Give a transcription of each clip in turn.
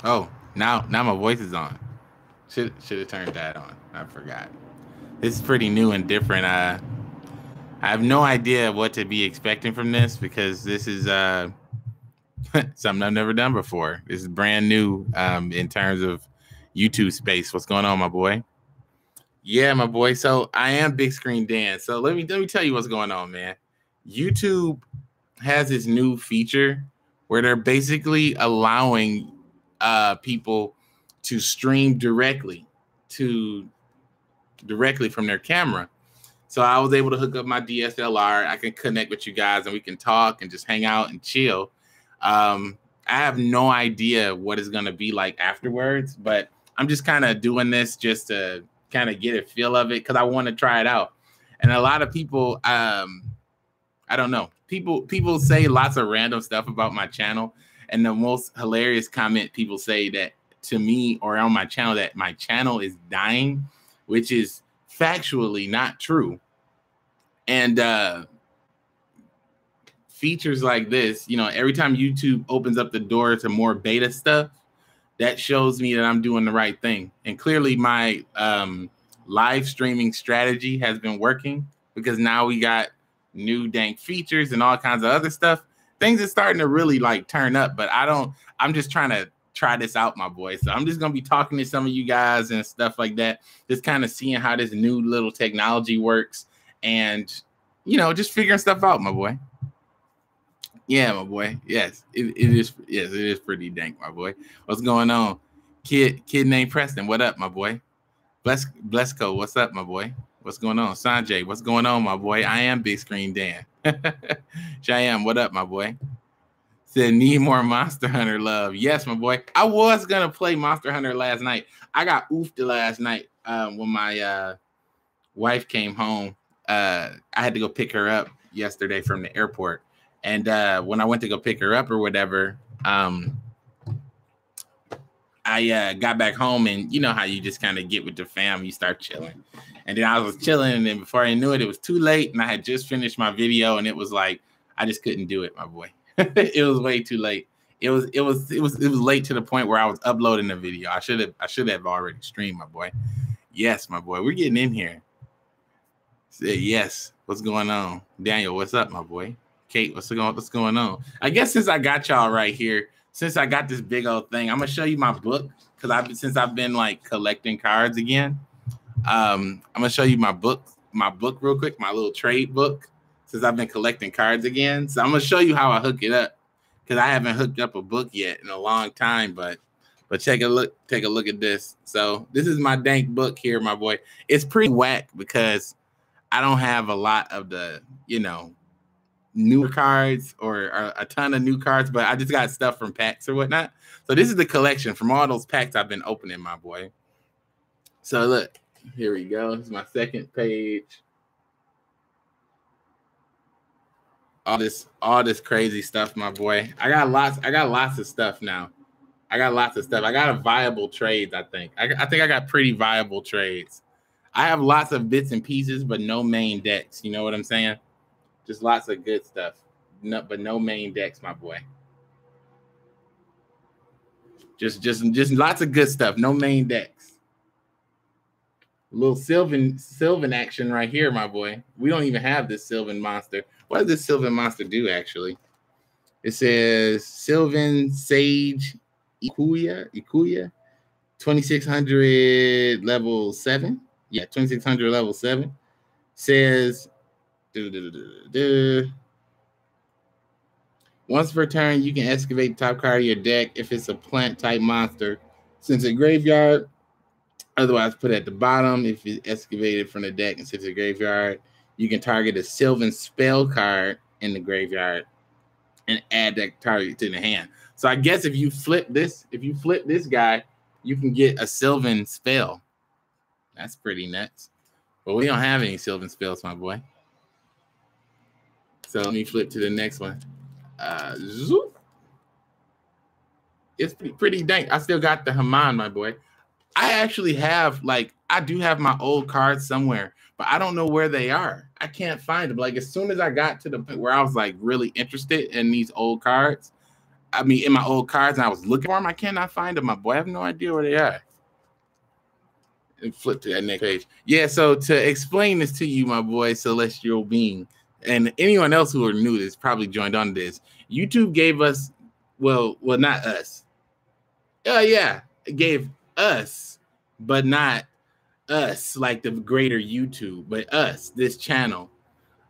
Oh, now my voice is on. Should have turned that on. I forgot. This is pretty new and different. I have no idea what to be expecting from this because this is something I've never done before. This is brand new in terms of YouTube space. What's going on, my boy? Yeah, my boy. So I am Big Screen Dan. So let me tell you what's going on, man. YouTube has this new feature where they're basically allowing people to stream to directly from their camera. So I was able to hook up my DSLR. I can connect with you guys and we can talk and just hang out and chill. I have no idea what it's gonna be like afterwards, but I'm just kind of doing this just to kind of get a feel of it because I want to try it out. And a lot of people, I don't know, people say lots of random stuff about my channel, and the most hilarious comment people say that to me or on my channel that my channel is dying, which is factually not true. And features like this, every time YouTube opens up the door to more beta stuff, that shows me that I'm doing the right thing. And clearly my live streaming strategy has been working because now we got new dank features and all kinds of other stuff. Things are starting to really like turn up, but I'm just trying to try this out, my boy. So I'm just going to be talking to some of you guys and stuff like that, just kind of seeing how this new little technology works and, just figuring stuff out, my boy. Yeah, my boy. Yes, it is. Yes, it is pretty dank, my boy. What's going on? Kid named Preston. What up, my boy? Blesco. What's up, my boy? What's going on? Sanjay. What's going on, my boy? I am Big Screen Dan. Cheyenne. What up, my boy? Said need more Monster Hunter love. Yes, my boy. I was gonna play Monster Hunter last night. I got oofed last night when my wife came home. I had to go pick her up yesterday from the airport. And when I went to go pick her up or whatever, I got back home, and you know how you just kind of get with the fam, you start chilling. And then I was chilling, and then before I knew it, it was too late, and I had just finished my video, and it was like I just couldn't do it, my boy. It was way too late. It was late to the point where I was uploading the video. I should have already streamed, my boy. Yes, my boy. We're getting in here. Yes. What's going on? Daniel, what's up, my boy? Kate, what's going on? I guess since I got y'all right here, since I got this big old thing, I'm gonna show you my book because since I've been like collecting cards again. I'm gonna show you my book real quick, my little trade book, since I've been collecting cards again. So I'm gonna show you how I hook it up because I haven't hooked up a book yet in a long time, but take a look at this. So this is my dank book here, my boy. It's pretty whack because I don't have a lot of the, newer cards or a ton of new cards, but I just got stuff from packs or whatnot. So this is the collection from all those packs I've been opening, my boy. So look, here we go. This is my second page. All this crazy stuff, my boy. I got lots of stuff now. I got a viable trades, I think. I think I got pretty viable trades. I have lots of bits and pieces, but no main decks. You know what I'm saying? Just lots of good stuff, but no main decks, my boy. Just lots of good stuff, no main decks. A little Sylvan action right here, my boy. We don't even have this Sylvan monster. What does this Sylvan monster do, actually? It says Sylvan Sage Ikuya, 2600 level 7. Yeah, 2600 level 7. Says once per turn, you can excavate the top card of your deck if it's a plant type monster. Since a graveyard, otherwise put at the bottom. If it's excavated from the deck and sits in the graveyard, you can target a Sylvan spell card in the graveyard and add that target to the hand. So I guess if you flip this guy, you can get a Sylvan spell. That's pretty nuts. But we don't have any Sylvan spells, my boy. So let me flip to the next one. It's pretty dank. I still got the Haman, my boy. I actually have, I do have my old cards somewhere, but I don't know where they are. I can't find them. Like, as soon as I got to the point where I was, really interested in these old cards, I mean, in my old cards, and I was looking for them. I cannot find them, my boy. I have no idea where they are. And flip to that next page. Yeah, so to explain this to you, my boy, celestial being, and anyone else who are new to this probably joined on this. YouTube gave us, well, not us. Yeah, it gave us, but not us, like the greater YouTube, but us, this channel,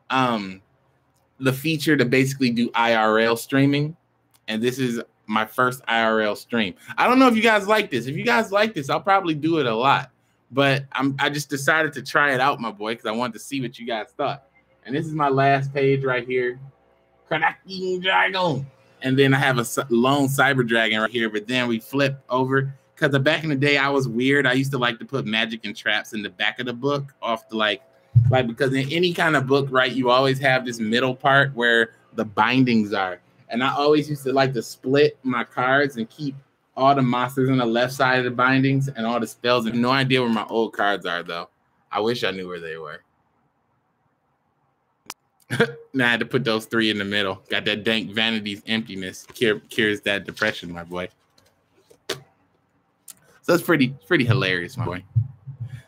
the feature to basically do IRL streaming. And this is my first IRL stream. I don't know if you guys like this. If you guys like this, I'll probably do it a lot. But I just decided to try it out, my boy, because I wanted to see what you guys thought. And this is my last page right here. Cracking Dragon. And then I have a lone cyber dragon right here. But then we flip over. Because back in the day, I was weird. I used to like to put magic and traps in the back of the book off the like because in any kind of book, right, you always have this middle part where the bindings are. And I always used to like to split my cards and keep all the monsters on the left side of the bindings and all the spells. I have no idea where my old cards are, though. I wish I knew where they were. Now I had to put those three in the middle. Got that dank vanity's emptiness. Cures that depression, my boy. So it's pretty hilarious, my boy.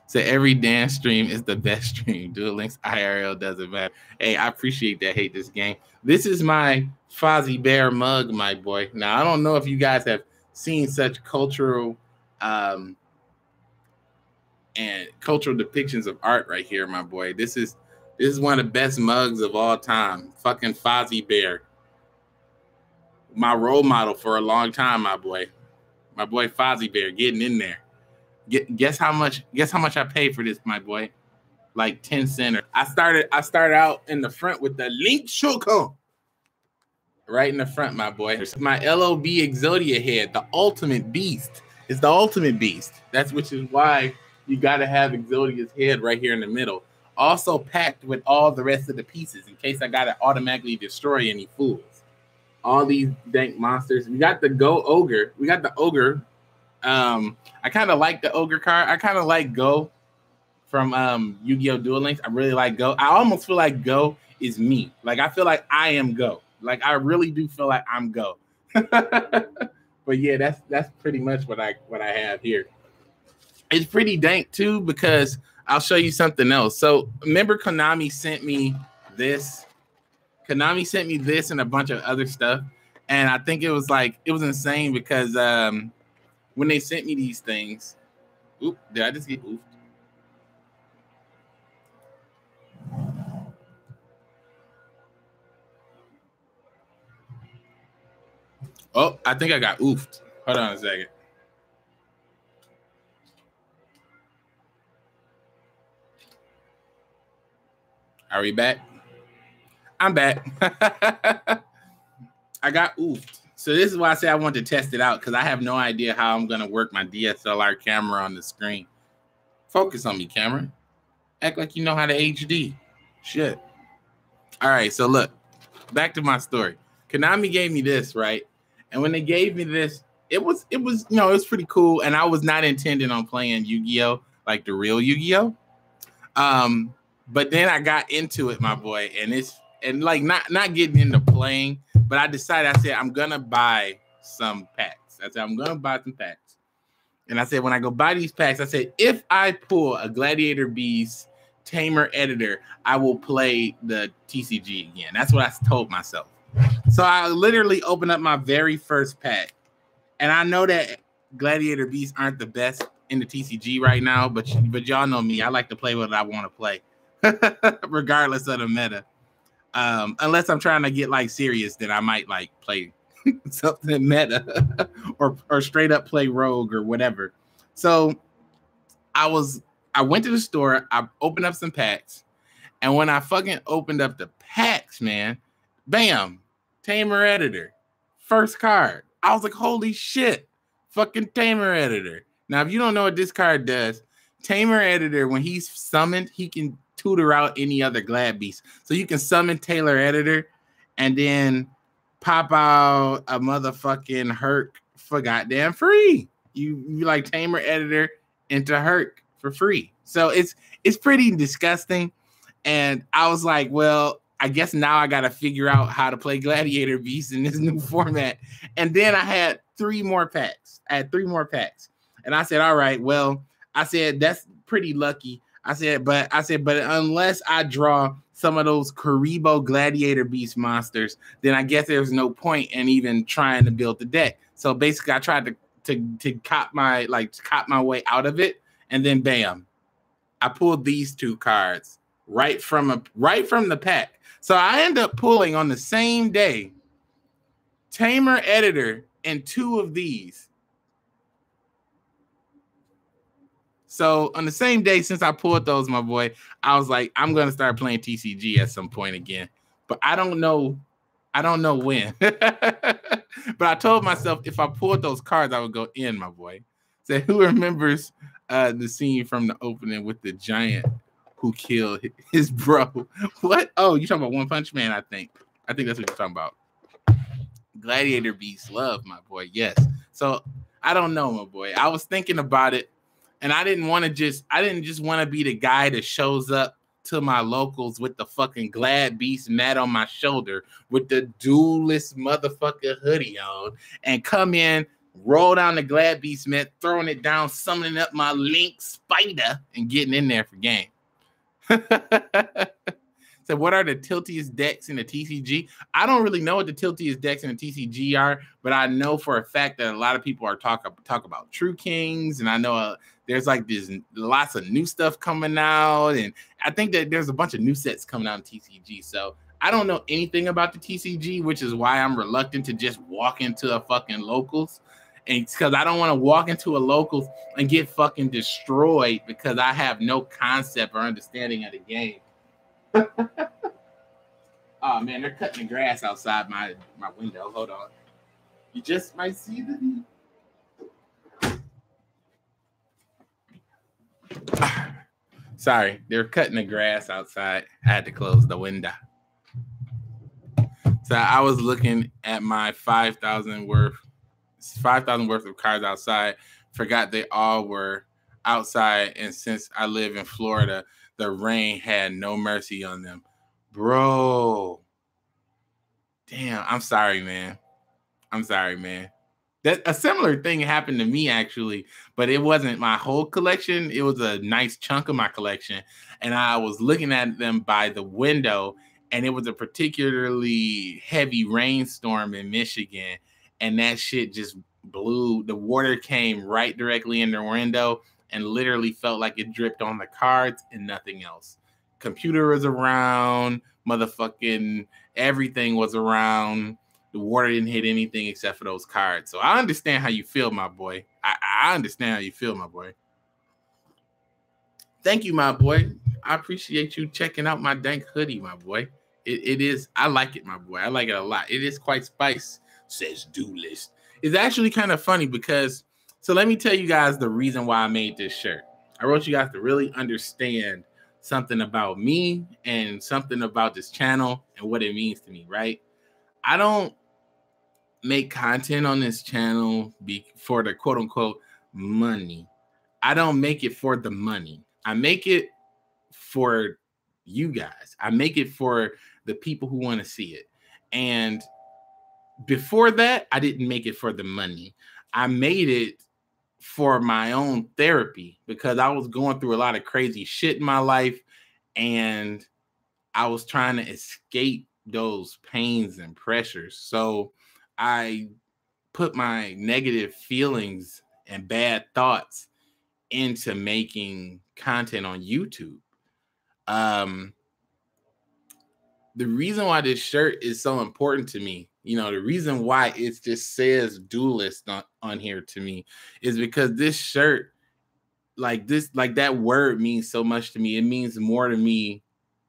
So every dance stream is the best stream. Duel Links IRL doesn't matter. Hey, I appreciate that. Hate this game. This is my Fozzie Bear mug, my boy. Now, I don't know if you guys have seen such cultural and cultural depictions of art right here, my boy. This is one of the best mugs of all time. Fucking Fozzie Bear. My role model for a long time, my boy. My boy Fozzie Bear getting in there. Guess how much I paid for this, my boy? Like 10 cents. I started out in the front with the Link Shoko. Right in the front, my boy. My LOB Exodia head, the ultimate beast. It's the ultimate beast. That's which is why you gotta have Exodia's head right here in the middle. Also packed with all the rest of the pieces in case I gotta automatically destroy any fools. All these dank monsters. We got the Go Ogre. We got the Ogre. I kind of like the Ogre card. I kind of like Go from Yu-Gi-Oh! Duel Links. I really like Go. I almost feel like Go is me. Like I feel like I am Go. Like I really do feel like I'm Go. But yeah, that's pretty much what I have here. It's pretty dank too because I'll show you something else. So remember Konami sent me this. Konami sent me this and a bunch of other stuff. And I think it was insane because when they sent me these things, oop, did I just get oofed? Oh, I think I got oofed. Hold on a second. Are we back? I'm back. I got oofed. So this is why I say I want to test it out because I have no idea how I'm going to work my DSLR camera on the screen. Focus on me, camera. Act like you know how to HD. Shit. All right, so look. Back to my story. Konami gave me this, right? And when they gave me this, it was pretty cool. And I was not intending on playing Yu-Gi-Oh! Like the real Yu-Gi-Oh! But then I got into it, my boy, and like not getting into playing, but I said I'm gonna buy some packs. I said I'm gonna buy some packs. And I said when I go buy these packs, I said if I pull a Gladiator Beast Tamer Editor, I will play the TCG again. That's what I told myself. So I literally opened up my very first pack. And I know that Gladiator Beasts aren't the best in the TCG right now, but y'all know me. I like to play what I want to play. Regardless of the meta. Unless I'm trying to get like serious, then I might like play something meta or straight up play rogue or whatever. So I went to the store, I opened up some packs, and when I fucking opened up the packs, man, bam, Tamer Editor, first card. I was like, holy shit, fucking Tamer Editor. Now, if you don't know what this card does, Tamer Editor, when he's summoned, he can tutor out any other Glad Beast. So you can summon Taylor Editor and then pop out a motherfucking Herc for goddamn free. You like Tamer Editor into Herc for free. So it's pretty disgusting. And I was like, well, I guess now I got to figure out how to play Gladiator Beast in this new format. And then I had 3 more packs. And I said, all right, well, I said, that's pretty lucky. I said, but unless I draw some of those Karibo Gladiator Beast monsters, then I guess there's no point in even trying to build the deck. So basically I tried to cop my way out of it. And then bam, I pulled these 2 cards right from the pack. So I end up pulling on the same day Tamer Editor and 2 of these. So on the same day, since I pulled those, my boy, I was like, I'm gonna start playing TCG at some point again, but I don't know when. But I told myself if I pulled those cards, I would go in, my boy. So who remembers the scene from the opening with the giant who killed his bro? What? Oh, you talking about One Punch Man? I think that's what you're talking about. Gladiator Beast love, my boy. Yes. So I don't know, my boy. I was thinking about it. And I didn't just want to be the guy that shows up to my locals with the fucking Glad Beast mat on my shoulder with the Duelist motherfucker hoodie on and come in, roll down the Glad Beast mat, throwing it down, summoning up my Link Spider and getting in there for game. So what are the tiltiest decks in the TCG? I don't really know what the tiltiest decks in the TCG are, but I know for a fact that a lot of people are talk about True Kings, and I know there's like this lots of new stuff coming out, and I think that there's a bunch of new sets coming out in TCG. So I don't know anything about the TCG, which is why I'm reluctant to just walk into a fucking locals. And it's because I don't want to walk into a locals and get fucking destroyed because I have no concept or understanding of the game. Oh man, they're cutting the grass outside my window. Hold on. You just might see the sorry, they're cutting the grass outside. I had to close the window. So I was looking at my 5,000 worth of cards outside. Forgot they all were outside, and since I live in Florida, the rain had no mercy on them. Bro. Damn, I'm sorry, man. That a similar thing happened to me actually, but it wasn't my whole collection. It was a nice chunk of my collection, and I was looking at them by the window, and it was a particularly heavy rainstorm in Michigan, and that shit just blew. The water came right directly in the window and literally felt like it dripped on the cards and nothing else. Computer was around, motherfucking everything was around. The water didn't hit anything except for those cards. So I understand how you feel, my boy. I understand how you feel, my boy. Thank you, my boy. I appreciate you checking out my dank hoodie, my boy. It is, I like it, my boy. I like it a lot. It is quite spice, says Duelist. It's actually kind of funny because, so let me tell you guys the reason why I made this shirt. I wrote you guys to really understand something about me and something about this channel and what it means to me, right? I don't make content on this channel for the quote unquote money. I don't make it for the money. I make it for you guys. I make it for the people who want to see it. And before that, I didn't make it for the money. I made it for my own therapy because I was going through a lot of crazy shit in my life and I was trying to escape those pains and pressures. So I put my negative feelings and bad thoughts into making content on YouTube. The reason why this shirt is so important to me, you know, the reason why it just says Duelist on here to me is because this shirt, like that word means so much to me. It means more to me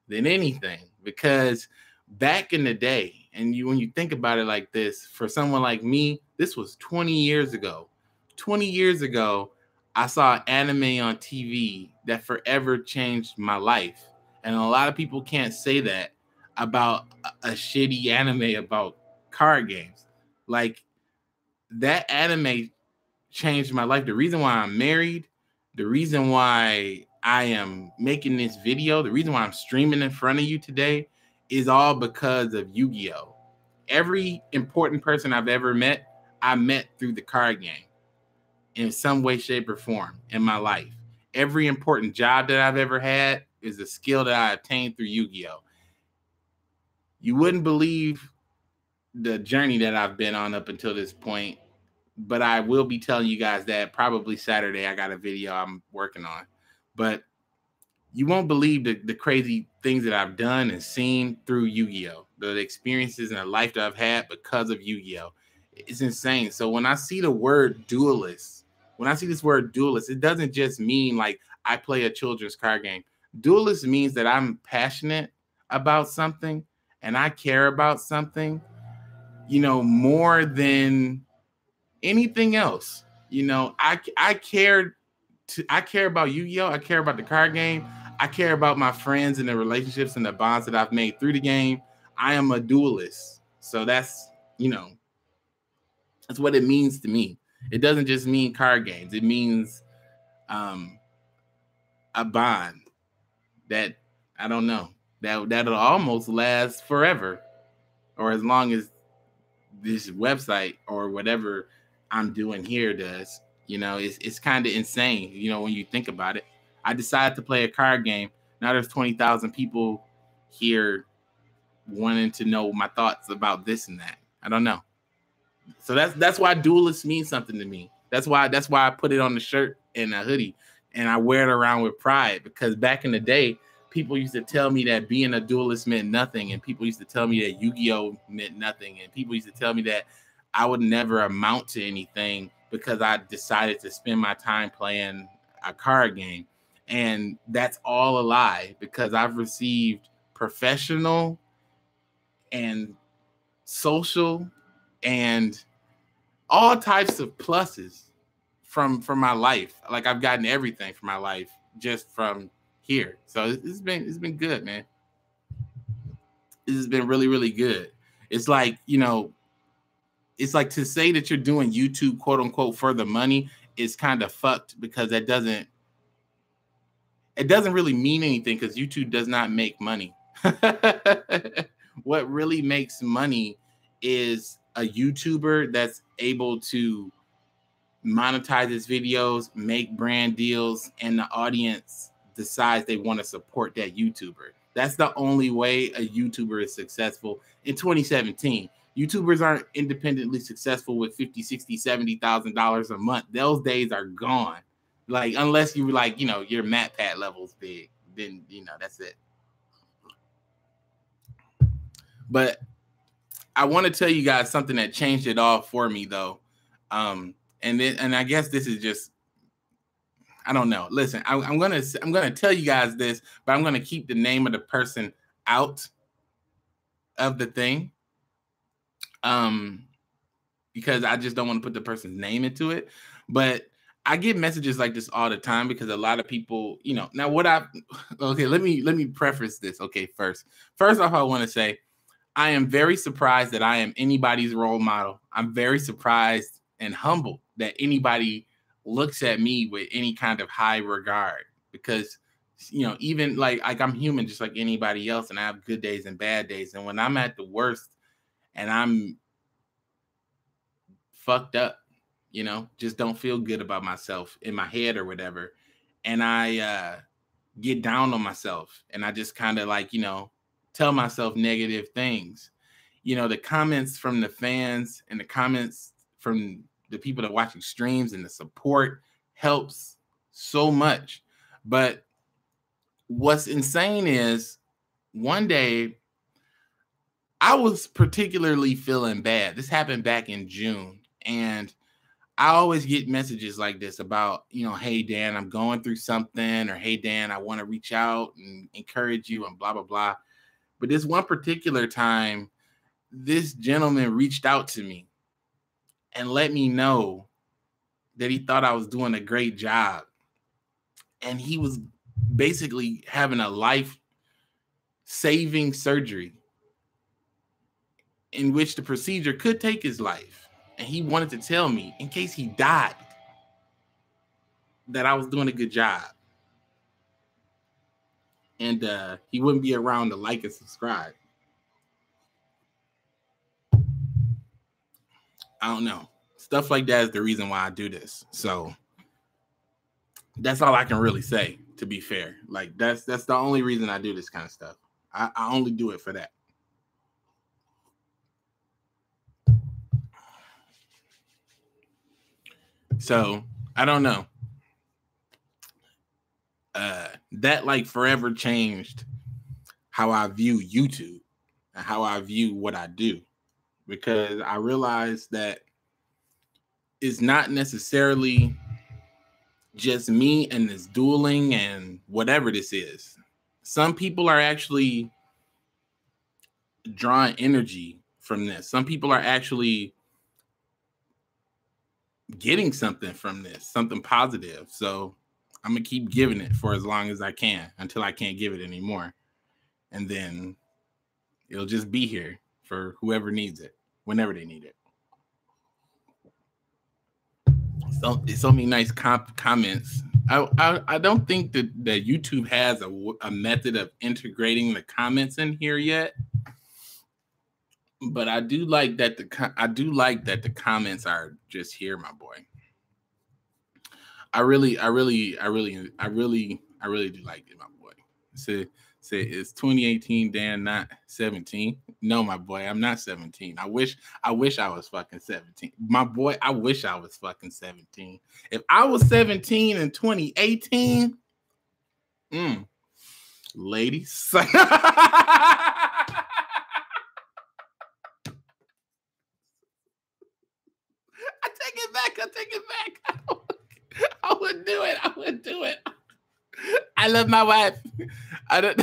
than anything because back in the day, and when you think about it like this, for someone like me, this was 20 years ago. 20 years ago, I saw anime on TV that forever changed my life. And a lot of people can't say that about a shitty anime about card games. Like, that anime changed my life. The reason why I'm married, the reason why I am making this video, the reason why I'm streaming in front of you today is all because of Yu-Gi-Oh! Every important person I've ever met, I met through the card game in some way, shape, or form in my life. Every important job that I've ever had is a skill that I obtained through Yu-Gi-Oh! You wouldn't believe the journey that I've been on up until this point, but I will be telling you guys that probably Saturday I got a video I'm working on. But you won't believe the crazy things that I've done and seen through Yu-Gi-Oh! The experiences and the life that I've had because of Yu-Gi-Oh! It's insane. So when I see the word duelist, it doesn't just mean like I play a children's card game. Duelist means that I'm passionate about something and I care about something, more than anything else. I care about Yu-Gi-Oh! I care about the card game. I care about my friends and the relationships and the bonds that I've made through the game. I am a duelist. So that's what it means to me. It doesn't just mean card games. It means a bond that, I don't know, that'll almost last forever, or as long as this website or whatever I'm doing here does. It's kind of insane, when you think about it. I decided to play a card game. Now there's 20,000 people here wanting to know my thoughts about this and that. I don't know. So that's why duelist means something to me. That's why I put it on the shirt and a hoodie, and I wear it around with pride, because back in the day, people used to tell me that being a duelist meant nothing, and people used to tell me that Yu-Gi-Oh! Meant nothing, and people used to tell me that I would never amount to anything because I decided to spend my time playing a card game. And that's all a lie, because I've received professional and social and all types of pluses from my life. Like, I've gotten everything from my life just from here. So it's been good, man. This has been really, really good. It's like, it's like to say that you're doing YouTube, quote unquote, for the money is kind of fucked, because it doesn't really mean anything, because YouTube does not make money. What really makes money is a YouTuber that's able to monetize his videos, make brand deals, and the audience decides they want to support that YouTuber. That's the only way a YouTuber is successful in 2017. YouTubers aren't independently successful with $50,000, $60,000, $70,000 a month. Those days are gone. Like, unless you were like, your MatPat level's big, then, that's it. But I want to tell you guys something that changed it all for me, though. And I guess this is just, I don't know. Listen, I'm gonna tell you guys this, but I'm gonna keep the name of the person out of the thing, because I just don't want to put the person's name into it. But I get messages like this all the time, because a lot of people, now okay, let me preface this. Okay, first off, I want to say I am very surprised that I am anybody's role model. I'm very surprised and humbled that anybody looks at me with any kind of high regard, because, even like I'm human just like anybody else, and I have good days and bad days. And when I'm at the worst and I'm fucked up, just don't feel good about myself in my head or whatever, and I get down on myself, and I just kind of like, tell myself negative things. The comments from the fans and the comments from the people that are watching streams and the support helps so much. But what's insane is, one day I was particularly feeling bad. This happened back in June, and I always get messages like this about, hey, Dan, I'm going through something, or hey, Dan, I want to reach out and encourage you, and blah, blah, blah. But this one particular time, this gentleman reached out to me and let me know that he thought I was doing a great job. And he was basically having a life-saving surgery in which the procedure could take his life. And he wanted to tell me, in case he died, that I was doing a good job. And he wouldn't be around to like and subscribe. I don't know. Stuff like that is the reason why I do this. So that's all I can really say, to be fair. Like that's the only reason I do this kind of stuff. I only do it for that. So I don't know. That like forever changed how I view YouTube and how I view what I do, because I realized that it's not necessarily just me and this dueling and whatever this is. Some people are actually drawing energy from this. Some people are actually getting something from this, something positive. So I'm gonna keep giving it for as long as I can until I can't give it anymore. And then it'll just be here for whoever needs it, whenever they need it. So many nice comments. I don't think that YouTube has a method of integrating the comments in here yet, but I do like that the comments are just here, my boy. I really do like it, my boy. Say it's 2018, Dan, not 17. No, my boy, I'm not 17. I wish I was fucking 17. My boy, I wish I was fucking 17. If I was 17 in 2018, ladies. I take it back. I wouldn't do it. I love my wife. I don't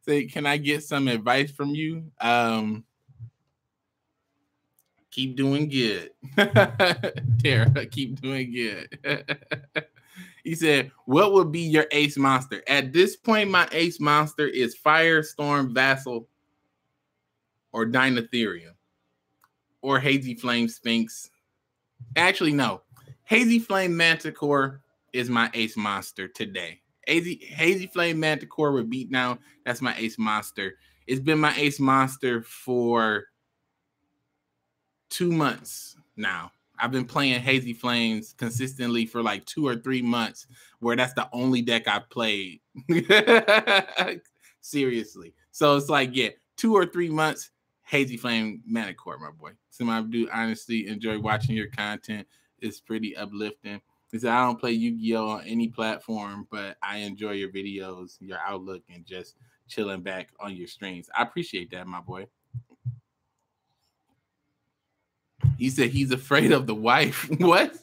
say, can I get some advice from you? Keep doing good. Tara, keep doing good. He said, what would be your ace monster? At this point, my ace monster is Firestorm Vassal or Dinotherium or Hazy Flame Sphinx. Actually, no. Hazy Flame Manticore is my ace monster today. Hazy Flame Manticore with Beatdown, that's my ace monster. It's been my ace monster for 2 months now. I've been playing Hazy Flames consistently for like 2 or 3 months, where that's the only deck I've played. Seriously. So it's like, yeah, 2 or 3 months, Hazy Flame Manticore, my boy. So I do honestly enjoy watching your content. It's pretty uplifting. He said, I don't play Yu-Gi-Oh! On any platform, but I enjoy your videos, your outlook, and just chilling back on your streams. I appreciate that, my boy. He said he's afraid of the wife. What?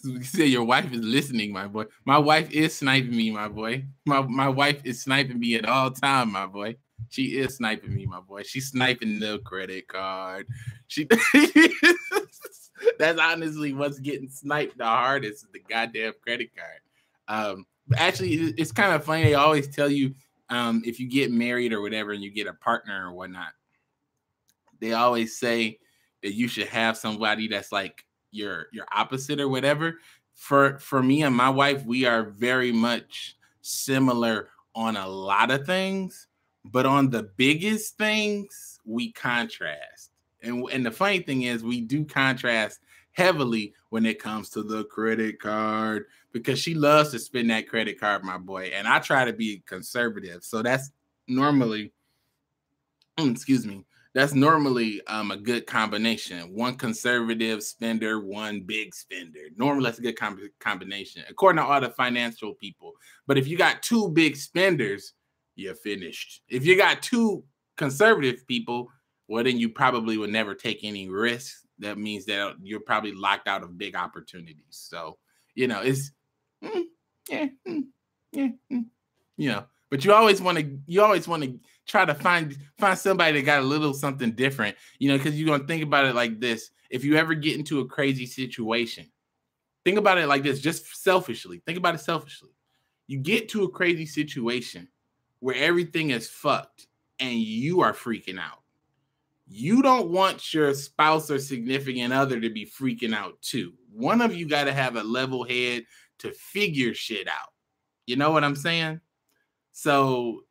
He said your wife is listening, my boy. My wife is sniping me, my boy. My wife is sniping me at all time, my boy. She is sniping me, my boy. She's sniping the credit card. That's honestly what's getting sniped the hardest is the goddamn credit card. But actually, it's kind of funny. They always tell you if you get married or whatever and you get a partner or whatnot, they always say that you should have somebody that's like your opposite or whatever. For me and my wife, we are very much similar on a lot of things, but on the biggest things, we contrast. And the funny thing is, we do contrast heavily when it comes to the credit card, because she loves to spend that credit card, my boy. And I try to be conservative. So that's normally, that's normally a good combination. One conservative spender, one big spender. Normally, that's a good combination, according to all the financial people. But if you got 2 big spenders, you're finished. If you got 2 conservative people, well, then you probably would never take any risks. That means that you're probably locked out of big opportunities. So, it's, but you always want to try to find somebody that got a little something different, because you're going to think about it like this. If you ever get into a crazy situation, think about it like this, just selfishly. Think about it selfishly. You get to a crazy situation where everything is fucked and you are freaking out. You don't want your spouse or significant other to be freaking out too. One of you got to have a level head to figure shit out. You know what I'm saying? So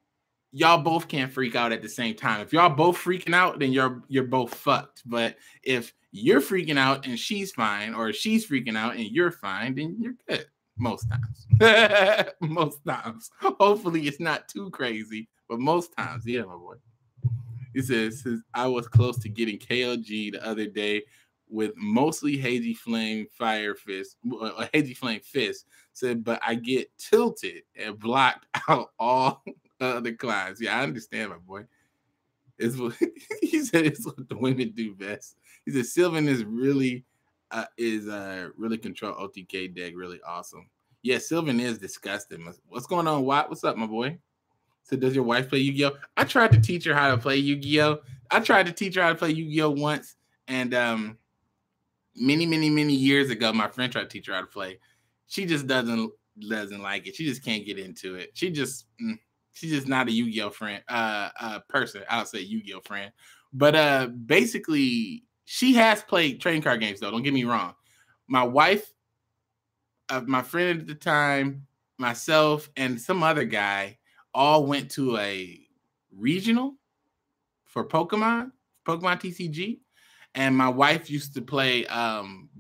y'all both can't freak out at the same time. If y'all both freaking out, then you're both fucked. But if you're freaking out and she's fine, or she's freaking out and you're fine, then you're good. Most times. Most times. Hopefully it's not too crazy, but most times, yeah, my boy. He says, I was close to getting KLG the other day with mostly Hazy Flame Fire Fist, Hazy Flame Fist, said, but I get tilted and blocked out all other clients. Yeah, I understand, my boy. It's what he said. It's what the women do best. He said Sylvan is really really control OTK deck, really awesome. Yeah, Sylvan is disgusting. What's going on, Watt? What's up, my boy? So does your wife play Yu-Gi-Oh? I tried to teach her how to play Yu-Gi-Oh. I tried to teach her how to play Yu-Gi-Oh once, and many years ago, my friend tried to teach her how to play. She just doesn't like it. She just can't get into it. She's just not a Yu-Gi-Oh friend, person. I'll say Yu-Gi-Oh friend. But basically, she has played trading card games, though. Don't get me wrong. My wife, my friend at the time, myself, and some other guy all went to a regional for Pokemon TCG. And my wife used to play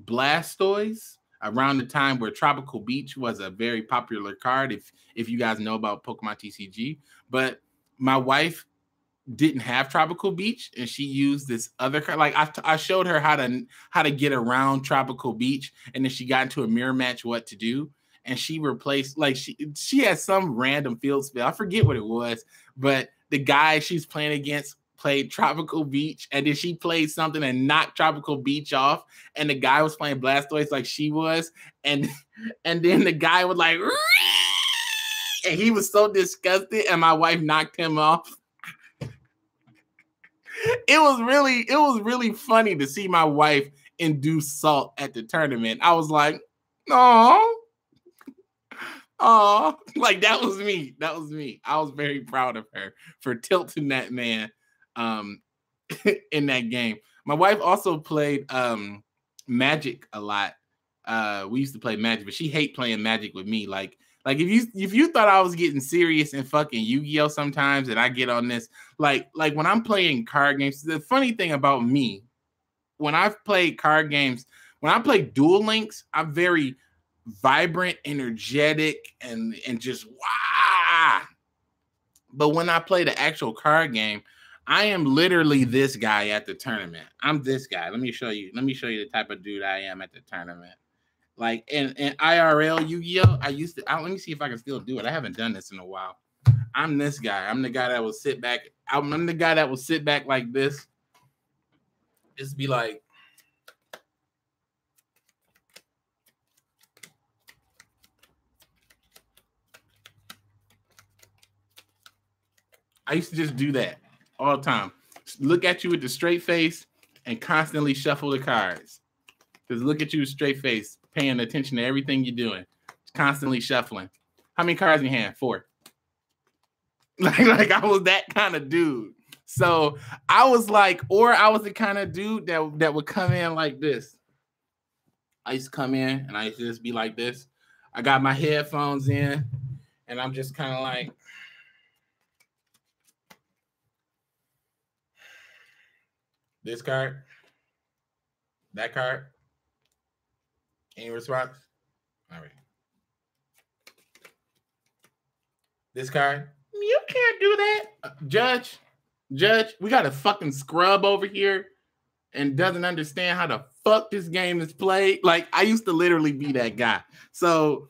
Blastoise around the time where Tropical Beach was a very popular card, if you guys know about Pokemon TCG. But my wife didn't have Tropical Beach, and she used this other card. Like I showed her how to get around Tropical Beach, and then she got into a mirror match what to do. And she replaced, like, she had some random field spell. I forget what it was, but the guy she's playing against played Tropical Beach, and then she played something and knocked Tropical Beach off, and the guy was playing Blastoise like she was, and then the guy was like, and he was so disgusted, and my wife knocked him off. It was really funny to see my wife induce salt at the tournament. I was like, no. Oh, like that was me. That was me. I was very proud of her for tilting that man in that game. My wife also played Magic a lot. We used to play Magic, but she hate playing Magic with me. Like if you thought I was getting serious in fucking Yu-Gi-Oh sometimes, and I get on this, like when I'm playing card games, the funny thing about me, when I've played card games, when I play Duel Links, I'm very vibrant, energetic, and just wow. But when I play the actual card game, I am literally this guy at the tournament. I'm this guy. Let me show you the type of dude I am at the tournament. Like in IRL Yu-Gi-Oh, let me see if I can still do it. I haven't done this in a while. I'm this guy. I'm the guy that will sit back. I'm the guy that will sit back like this. Just be like, I used to just do that all the time. Look at you with the straight face and constantly shuffle the cards. Just look at you with straight face, paying attention to everything you're doing. Constantly shuffling. How many cards in your hand? 4. Like I was that kind of dude. So I was like, or I was the kind of dude that would come in like this. I used to come in and I used to just be like this. I got my headphones in and I'm just kind of like, this card, that card. Any response? All right. This card. You can't do that. Judge, we got a fucking scrub over here and doesn't understand how the fuck this game is played. Like, I used to literally be that guy. So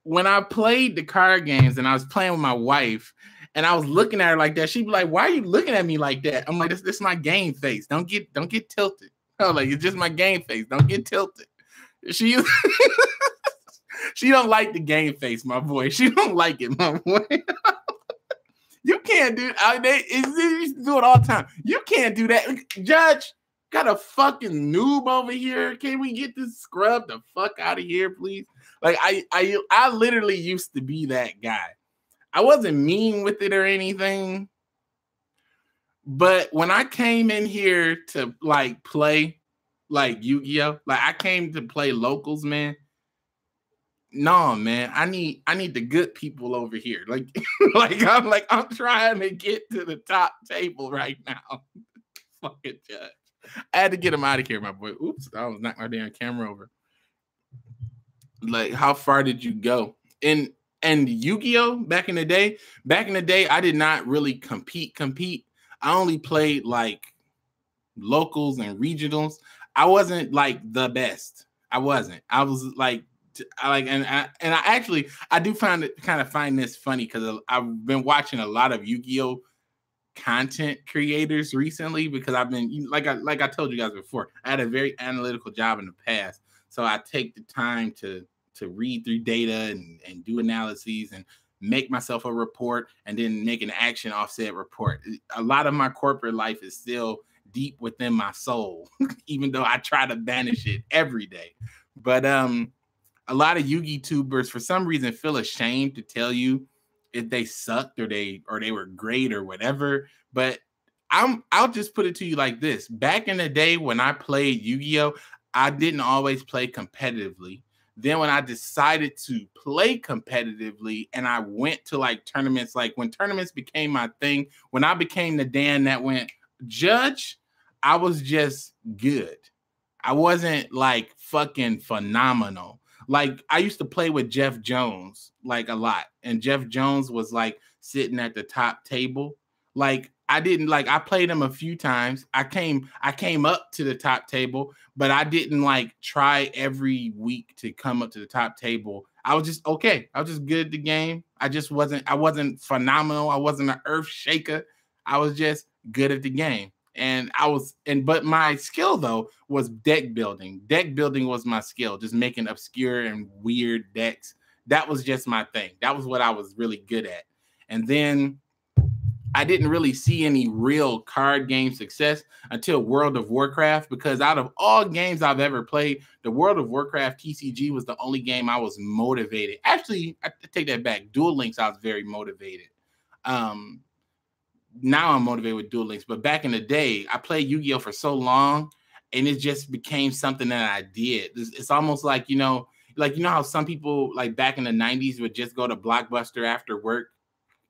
when I played the card games and I was playing with my wife and I was looking at her like that, she'd be like, why are you looking at me like that? I'm like, this is my game face. Don't get tilted. I'm like, it's just my game face. Don't get tilted. She don't like the game face, my boy. She don't like it, my boy. You can't do it. They used to do it all the time. You can't do that. Judge, got a fucking noob over here. Can we get this scrub the fuck out of here, please? Like, I literally used to be that guy. I wasn't mean with it or anything. But when I came in here to like play like Yu-Gi-Oh, like I came to play locals, man. no, man, I need the good people over here. Like, I'm trying to get to the top table right now. Fucking judge. I had to get him out of here, my boy. Oops, I was knocking my damn camera over. Like, how far did you go? And Yu-Gi-Oh! Back in the day, I did not really compete. I only played like locals and regionals. I wasn't like the best. I wasn't. I was like, I do find this funny because I've been watching a lot of Yu-Gi-Oh! Content creators recently because I've been like I told you guys before, I had a very analytical job in the past, so I take the time to read through data and do analyses and make myself a report and then make an action offset report. A lot of my corporate life is still deep within my soul, even though I try to banish it every day. But a lot of Yu-Gi tubers for some reason feel ashamed to tell you if they sucked or they were great or whatever. But I'll just put it to you like this. Back in the day when I played Yu-Gi-Oh, I didn't always play competitively. Then when I decided to play competitively and I went to like tournaments, like when tournaments became my thing, when I became the Dan that went judge, I was just good. I wasn't like fucking phenomenal. Like I used to play with Jeff Jones like a lot, and Jeff Jones was like sitting at the top table. Like I didn't like I played him a few times. I came up to the top table, but I didn't like try every week to come up to the top table. I was just okay. I was just good at the game. I wasn't phenomenal. I wasn't an earth shaker. I was just good at the game. But my skill though was deck building. Deck building was my skill, just making obscure and weird decks. That was just my thing. That was what I was really good at. And then I didn't really see any real card game success until World of Warcraft, because out of all games I've ever played, the World of Warcraft TCG was the only game I was motivated. Actually, I take that back. Duel Links, I was very motivated. Now I'm motivated with Duel Links, but back in the day, I played Yu-Gi-Oh! For so long, and it just became something that I did. It's almost like, how some people like back in the 90s would just go to Blockbuster after work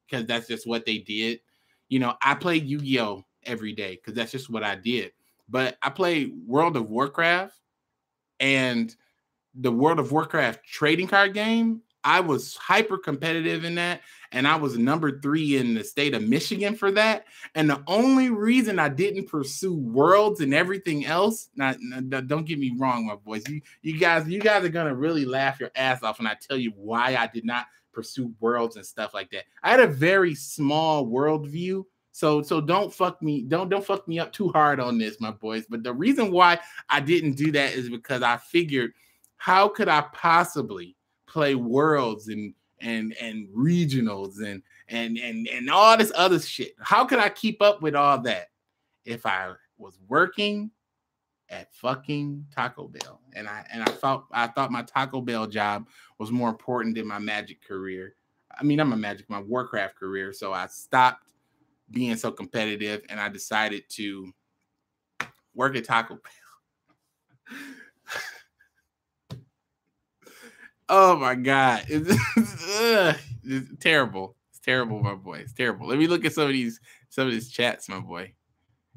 because that's just what they did. I played Yu-Gi-Oh! Every day because that's just what I did. But I played World of Warcraft, and the World of Warcraft trading card game, I was hyper competitive in that, and I was number 3 in the state of Michigan for that. And the only reason I didn't pursue Worlds and everything else, now don't get me wrong, my boys, you guys are gonna really laugh your ass off when I tell you why I did not pursue Worlds and stuff like that. I had a very small world view. So don't fuck me up too hard on this, my boys. But the reason why I didn't do that is because I figured, how could I possibly play Worlds and regionals and all this other shit? How could I keep up with all that if I was working at fucking Taco Bell? And I thought my Taco Bell job was more important than my Magic career. I mean, my Warcraft career. So I stopped being so competitive and I decided to work at Taco Bell. Oh my God. It's terrible. It's terrible, my boy. It's terrible. Let me look at some of these chats, my boy.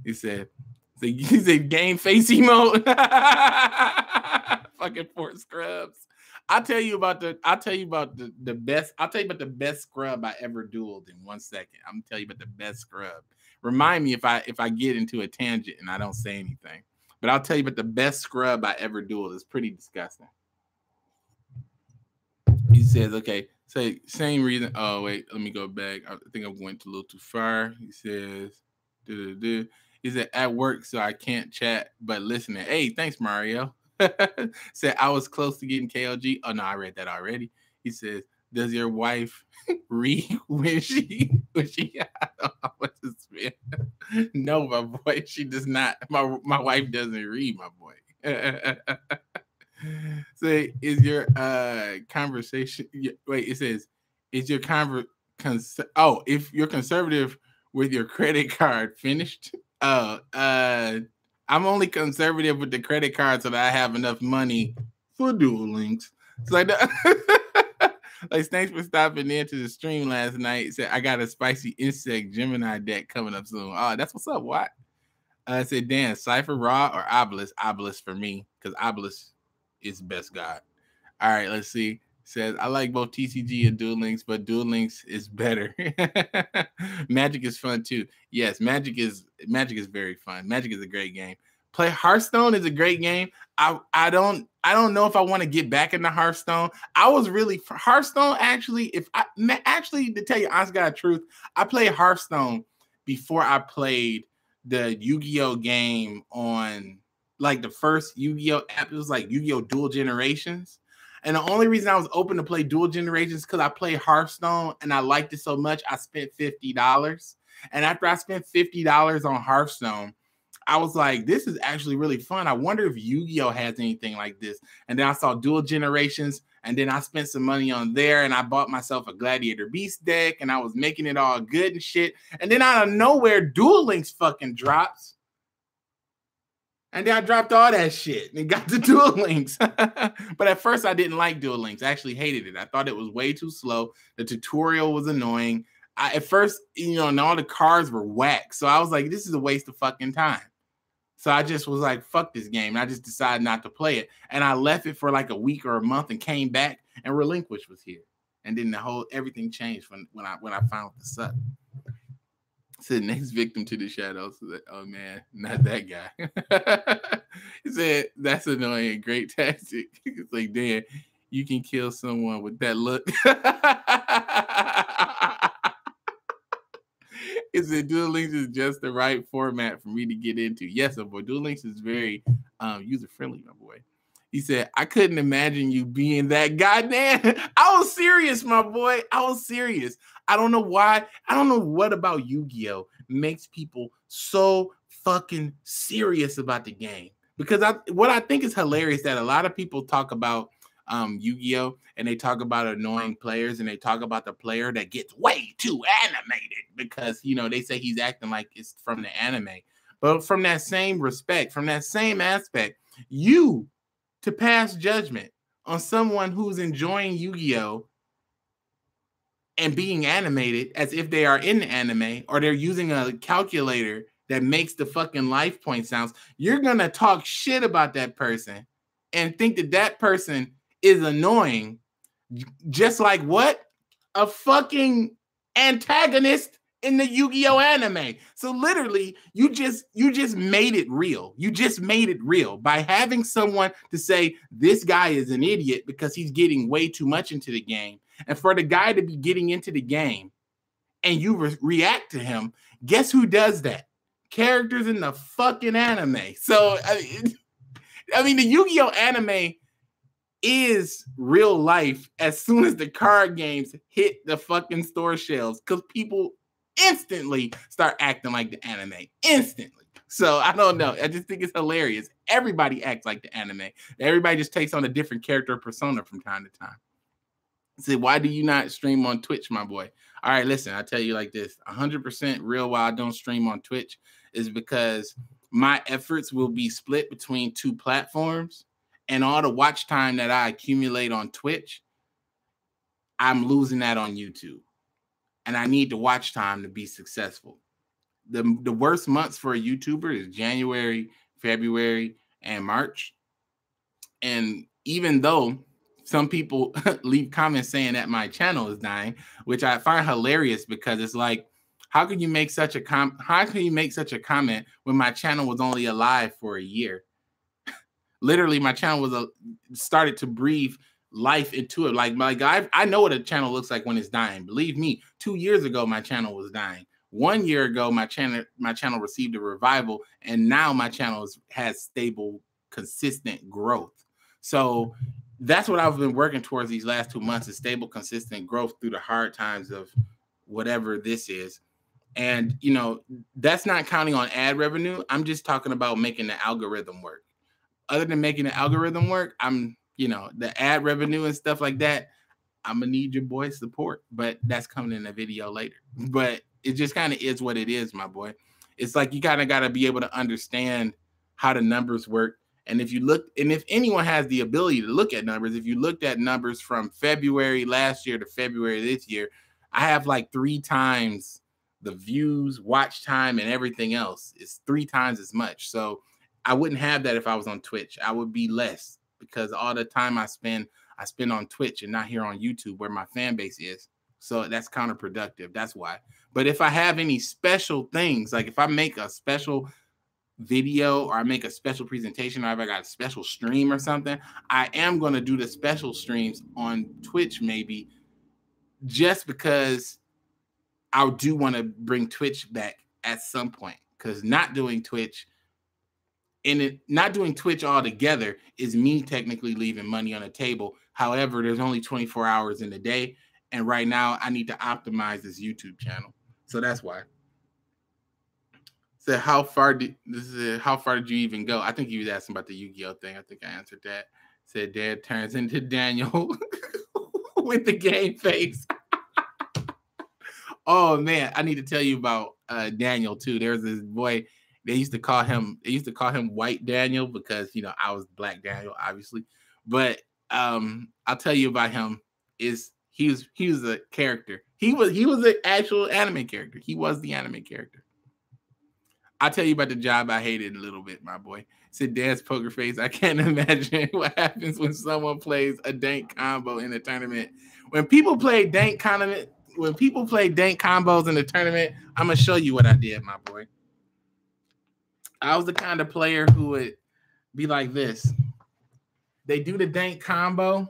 He said game face emote. Fucking Fort Scrubs. I'll tell you about the best scrub I ever dueled in 1 second. I'm gonna tell you about the best scrub. Remind me if I get into a tangent and I don't say anything. But I'll tell you about the best scrub I ever dueled. It's pretty disgusting. He says, okay, say same reason. Oh, wait, let me go back. I think I went a little too far. He says, he said, at work, so I can't chat, but listening. Hey, thanks, Mario. Said, I was close to getting KLG. Oh, no, I read that already. He says, does your wife read when she what's this, man? No, my boy, she does not. My wife doesn't read, my boy. Say, is your conversation? Wait, it says, is your if you're conservative with your credit card finished? I'm only conservative with the credit card so that I have enough money for Duel Links. It's like, like, thanks for stopping into the stream last night. Said I got a spicy insect Gemini deck coming up soon. Oh, that's what's up. What? I said, Dan, Cypher Raw or Obelisk? Obelisk for me, because Obelisk is best god. All right, let's see. Says I like both TCG and Duel Links, but Duel Links is better. Magic is fun too. Yes, Magic is very fun. Magic is a great game. Play Hearthstone is a great game. I don't know if I want to get back into Hearthstone. I was really for Hearthstone actually. To tell you honest God truth, I played Hearthstone before I played the Yu-Gi-Oh game on like the first Yu-Gi-Oh app. It was like Yu-Gi-Oh Dual Generations. And the only reason I was open to play Dual Generations is because I played Hearthstone and I liked it so much, I spent $50. And after I spent $50 on Hearthstone, I was like, this is actually really fun. I wonder if Yu-Gi-Oh has anything like this. And then I saw Dual Generations, and then I spent some money on there, and I bought myself a Gladiator Beast deck, and I was making it all good and shit. And then out of nowhere, Duel Links fucking drops. And then I dropped all that shit and got the Duel Links. But at first, I didn't like Duel Links. I actually hated it. I thought it was way too slow. The tutorial was annoying. At first, and all the cards were whack. So I was like, this is a waste of fucking time. So I just was like, fuck this game. And I just decided not to play it. And I left it for like a week or a month and came back, and Relinquish was here. And then everything changed when I found the suck. Said next victim to the shadows. Oh man, not that guy. He said that's annoying. Great tactic. It's like, Dan, you can kill someone with that look. He said Duel Links is just the right format for me to get into. Yes, boy. Duel Links is very user friendly, my boy. He said, I couldn't imagine you being that goddamn. I was serious, my boy. I was serious. I don't know why. I don't know what about Yu-Gi-Oh makes people so fucking serious about the game. Because what I think is hilarious that a lot of people talk about Yu-Gi-Oh and they talk about annoying players, and they talk about the player that gets way too animated because, they say he's acting like it's from the anime. But from that same respect, from that same aspect, to pass judgment on someone who's enjoying Yu-Gi-Oh and being animated as if they are in the anime, or they're using a calculator that makes the fucking life point sounds, you're going to talk shit about that person and think that person is annoying, just like what? A fucking antagonist in the Yu-Gi-Oh anime. So literally, you just made it real. You just made it real by having someone to say this guy is an idiot because he's getting way too much into the game. And for the guy to be getting into the game and you react to him, guess who does that? Characters in the fucking anime. So, I mean the Yu-Gi-Oh anime is real life as soon as the card games hit the fucking store shelves, because people instantly start acting like the anime. Instantly. So I don't know. I just think it's hilarious. Everybody acts like the anime. Everybody just takes on a different character persona from time to time. Say, why do you not stream on Twitch, my boy? All right, listen, I'll tell you like this. 100% real why I don't stream on Twitch is because my efforts will be split between two platforms, and all the watch time that I accumulate on Twitch, I'm losing that on YouTube. And I need the watch time to be successful. The worst months for a YouTuber is January, February, and March. And even though some people leave comments saying that my channel is dying, which I find hilarious, because it's like, how can you make such a comment when my channel was only alive for a year? Literally, my channel was started to breathe life into it. Like I know what a channel looks like when it's dying. Believe me, 2 years ago my channel was dying. 1 year ago my channel received a revival, and now my channel has stable, consistent growth. So that's what I've been working towards these last 2 months, is stable, consistent growth through the hard times of whatever this is. And that's not counting on ad revenue. I'm just talking about making the algorithm work. Other than making the algorithm work, the ad revenue and stuff like that, I'm gonna need your boy's support, but that's coming in a video later. But it just kind of is what it is, my boy. It's like you kind of got to be able to understand how the numbers work And if you look, and if anyone has the ability to look at numbers, if you looked at numbers from February last year to February this year, I have like 3 times the views, watch time, and everything else. It's 3 times as much. So I wouldn't have that if I was on Twitch. I would be less because all the time I spend on Twitch and not here on YouTube where my fan base is. So that's counterproductive. That's why. But if I have any special things, like if I make a special video or I make a special presentation or if I got a special stream or something, I am going to do the special streams on Twitch maybe just because I do want to bring Twitch back at some point, because not doing Twitch altogether is me technically leaving money on the table. However, there's only 24 hours in the day, and right now I need to optimize this YouTube channel. So that's why. So how far did you even go? I think you was asking about the Yu-Gi-Oh thing. I think I answered that. Said Dad turns into Daniel with the game face. Oh man, I need to tell you about Daniel too. There's this boy. They used to call him White Daniel because I was Black Daniel, obviously. But I'll tell you about him. He was a character. He was an actual anime character. He was the anime character. I'll tell you about the job I hated a little bit, my boy. Said Dad's poker face. I can't imagine what happens when someone plays a dank combo in a tournament. When people play dank combos in the tournament, I'm gonna show you what I did, my boy. I was the kind of player who would be like this. They do the dank combo.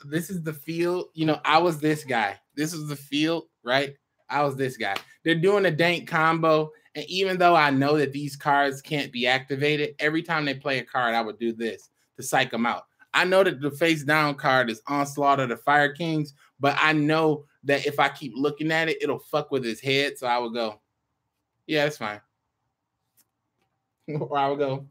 This is the field. I was this guy. This is the field, right? I was this guy. They're doing a dank combo. And even though I know that these cards can't be activated, every time they play a card, I would do this to psych them out. I know that the face down card is Onslaught of the Fire Kings, but I know that if I keep looking at it, it'll fuck with his head. So I would go, yeah, that's fine. Or I would go,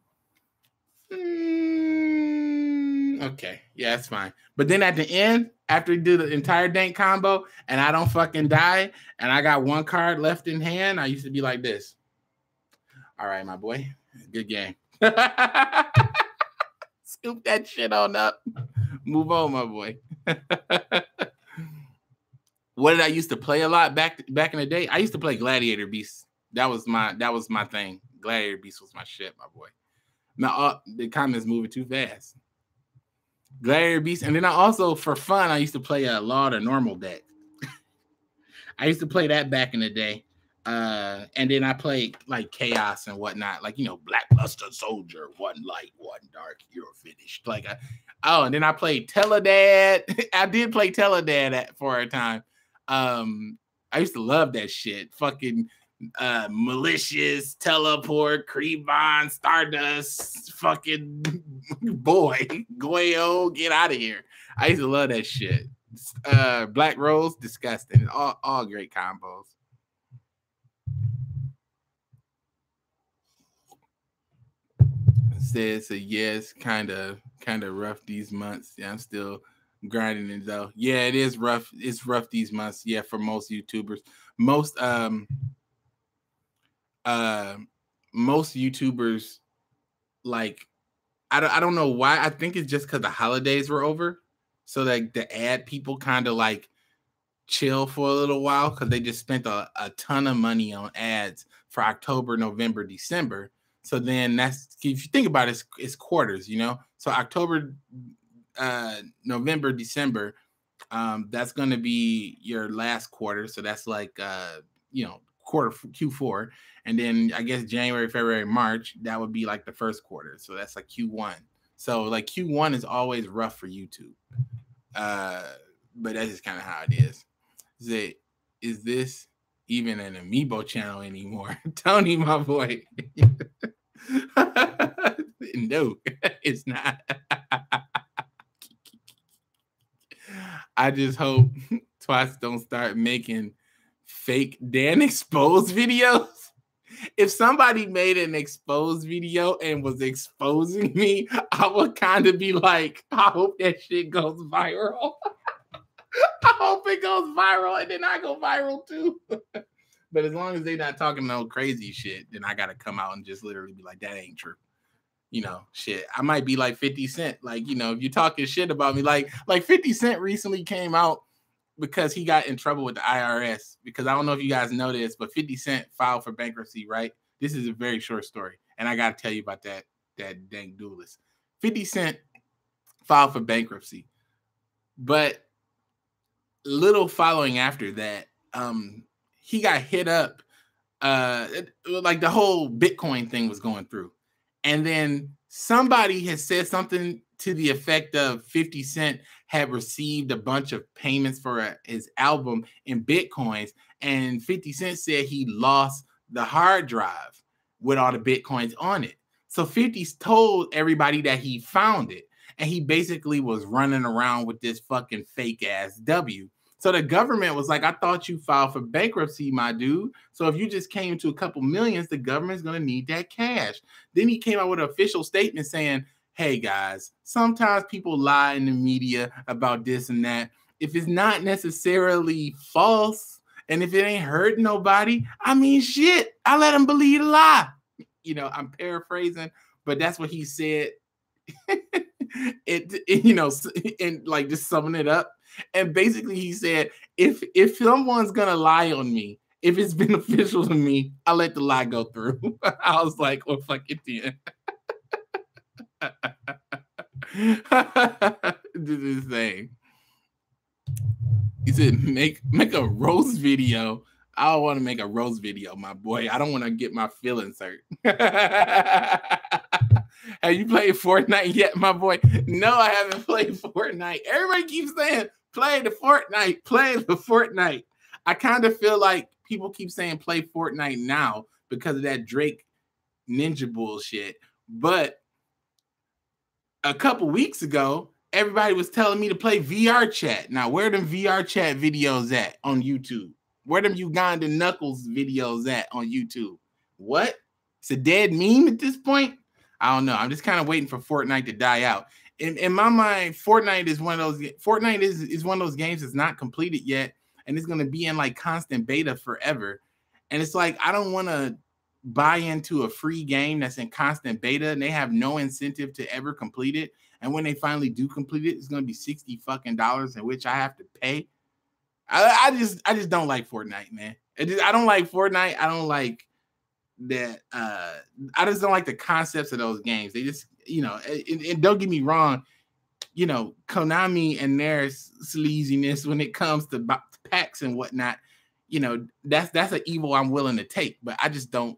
okay, yeah, that's fine. But then at the end, after we do the entire dank combo and I don't fucking die and I got one card left in hand, I used to be like this. All right, my boy, good game. Scoop that shit on up. Move on, my boy. What did I used to play a lot back in the day? I used to play Gladiator Beast. That was my thing. Gladiator Beast was my shit, my boy. Now the comments moving too fast. Gladiator Beast, and then I also, for fun, I used to play a Law of the Normal deck. I used to play that back in the day. And then I played like Chaos and whatnot, like Blackluster Soldier, 1 light, 1 dark, you're finished. And then I played Teledad. I did play Teledad for a time. I used to love that shit. Fucking Malicious, Teleport, Creebon, Stardust, fucking boy, Goyo, get out of here. I used to love that shit. Black Rose, disgusting. All great combos. Says so yes, kind of rough these months. Yeah, I'm still grinding it though. Yeah, it is rough. It's rough these months. Yeah, for most YouTubers. Most YouTubers, like, I don't know why. I think it's just because the holidays were over. So like the ad people kind of like chill for a little while because they just spent a ton of money on ads for October, November, December. So then that's, if you think about it, it's quarters, So October, November, December, that's going to be your last quarter. So that's like, quarter Q4. And then I guess January, February, March, that would be like the first quarter. So that's like Q1. So like Q1 is always rough for YouTube. But that's just kind of how it is. Is this even an Amiibo channel anymore? Tony, my boy. No, it's not. I just hope Twice don't start making fake Dan exposed videos. If somebody made an exposed video and was exposing me, I would kind of be like, I hope that shit goes viral. I hope it goes viral and then I go viral too. But as long as they're not talking no crazy shit, then I got to come out and just literally be like, that ain't true. you know, shit, I might be like 50 Cent. Like, you know, if you're talking shit about me, like 50 Cent recently came out because he got in trouble with the IRS. Because I don't know if you guys know this, but 50 Cent filed for bankruptcy, right? This is a very short story, and I got to tell you about that dang duelist. 50 Cent filed for bankruptcy, but little following after that, he got hit up. Like the whole Bitcoin thing was going through, and then somebody has said something to the effect of 50 Cent had received a bunch of payments for his album in Bitcoins, and 50 Cent said he lost the hard drive with all the Bitcoins on it. So 50 told everybody that he found it, and he basically was running around with this fucking fake ass W. So the government was like, I thought you filed for bankruptcy, my dude. So if you just came to a couple millions, the government's going to need that cash. Then he came out with an official statement saying, hey, guys, sometimes people lie in the media about this and that. If it's not necessarily false and if it ain't hurt nobody, I mean, shit, I let them believe the lie. You know, I'm paraphrasing, but that's what he said. You know, and like just summing it up. And basically he said, if someone's gonna lie on me, if it's beneficial to me, I'll let the lie go through. I was like, well, fuck it then. This is thing. He said, make a roast video. I don't want to make a roast video, my boy. I don't want to get my feelings hurt. Have you played Fortnite yet, my boy? No, I haven't played Fortnite. Everybody keeps saying, play the Fortnite. I kind of feel like people keep saying play Fortnite now because of that Drake Ninja bullshit. But a couple weeks ago, everybody was telling me to play VR chat. Now, where them VR chat videos at on YouTube? Where them Ugandan Knuckles videos at on YouTube? What? It's a dead meme at this point? I don't know. I'm just kind of waiting for Fortnite to die out. In my mind, Fortnite is one of those games that's not completed yet, and it's going to be in like constant beta forever. And it's like, I don't want to buy into a free game that's in constant beta and they have no incentive to ever complete it. And when they finally do complete it, it's going to be $60 fucking in which I have to pay. I just don't like Fortnite, man. I don't like Fortnite. I don't like that. I just don't like the concepts of those games. They just, you know, and don't get me wrong, you know, Konami and their sleaziness when it comes to packs and whatnot, you know, that's an evil I'm willing to take, but I just don't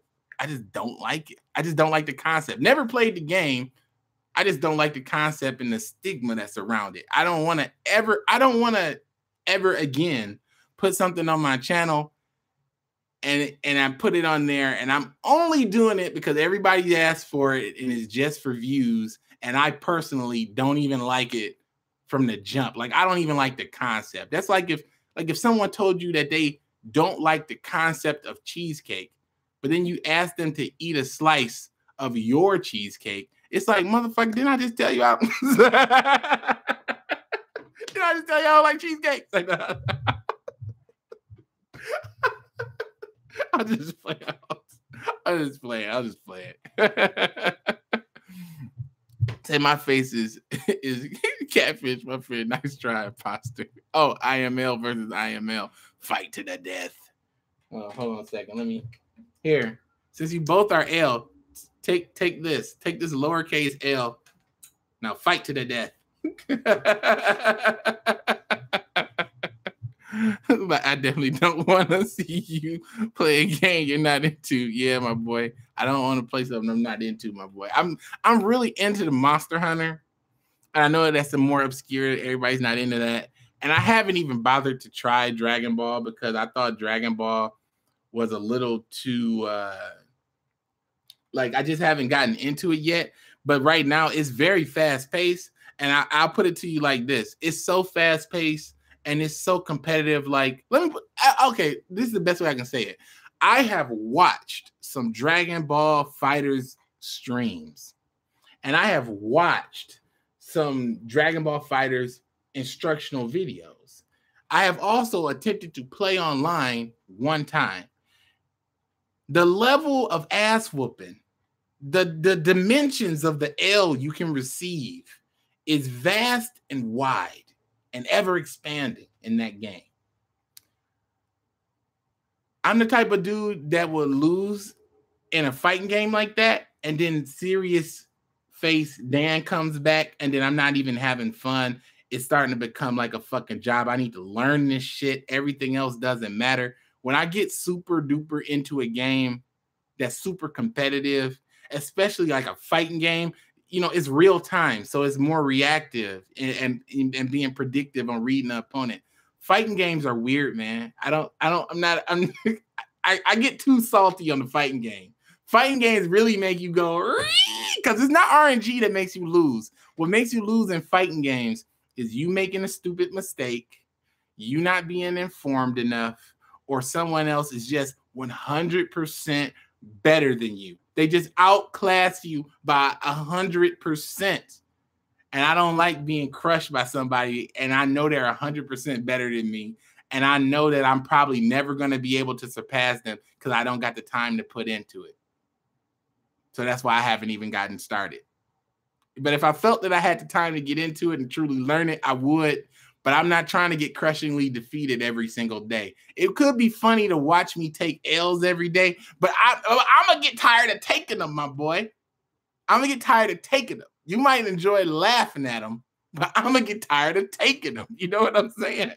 like it. I just don't like the concept. Never played the game. I just don't like the concept and the stigma that's around it. I don't want to ever again put something on my channel and I put it on there and I'm only doing it because everybody asked for it and it's just for views. And I personally don't even like it from the jump. Like, I don't even like the concept. That's like if someone told you that they don't like the concept of cheesecake, but then you ask them to eat a slice of your cheesecake. It's like, motherfucker, didn't I just tell you didn't I just tell you I don't like cheesecake? Like, I'll just play it. Say my face is catfish, my friend. Nice try, imposter. Oh, IML versus IML. Fight to the death. Oh, hold on a second. Let me here. Since you both are L, take this. Take this lowercase L. Now fight to the death. But I definitely don't want to see you play a game you're not into. Yeah, my boy. I don't want to play something I'm not into, my boy. I'm really into the Monster Hunter. And I know that's the more obscure. Everybody's not into that. And I haven't even bothered to try Dragon Ball because I thought Dragon Ball was a little too like I just haven't gotten into it yet. But right now it's very fast paced. And I'll put it to you like this. It's so fast paced and it's so competitive. Like, okay, this is the best way I can say it. I have watched some Dragon Ball Fighters streams, and I have watched some Dragon Ball Fighters instructional videos. I have also attempted to play online one time. The level of ass whooping the dimensions of the L you can receive is vast and wide and ever expanding in that game. I'm the type of dude that will lose in a fighting game like that, and then serious face Dan comes back, and then I'm not even having fun. It's starting to become like a fucking job. I need to learn this shit. Everything else doesn't matter. When I get super duper into a game that's super competitive, especially like a fighting game, you know, it's real time, so it's more reactive and being predictive on reading the opponent. Fighting games are weird, man. I get too salty on the fighting game. Fighting games really make you go, because it's not RNG that makes you lose. What makes you lose in fighting games is you making a stupid mistake, you not being informed enough, or someone else is just 100% better than you. They just outclass you by 100%. And I don't like being crushed by somebody, and I know they're 100% better than me, and I know that I'm probably never going to be able to surpass them because I don't got the time to put into it. So that's why I haven't even gotten started. But if I felt that I had the time to get into it and truly learn it, I would. But I'm not trying to get crushingly defeated every single day. It could be funny to watch me take L's every day, but I'm going to get tired of taking them, my boy. I'm going to get tired of taking them. You might enjoy laughing at them, but I'm going to get tired of taking them. You know what I'm saying?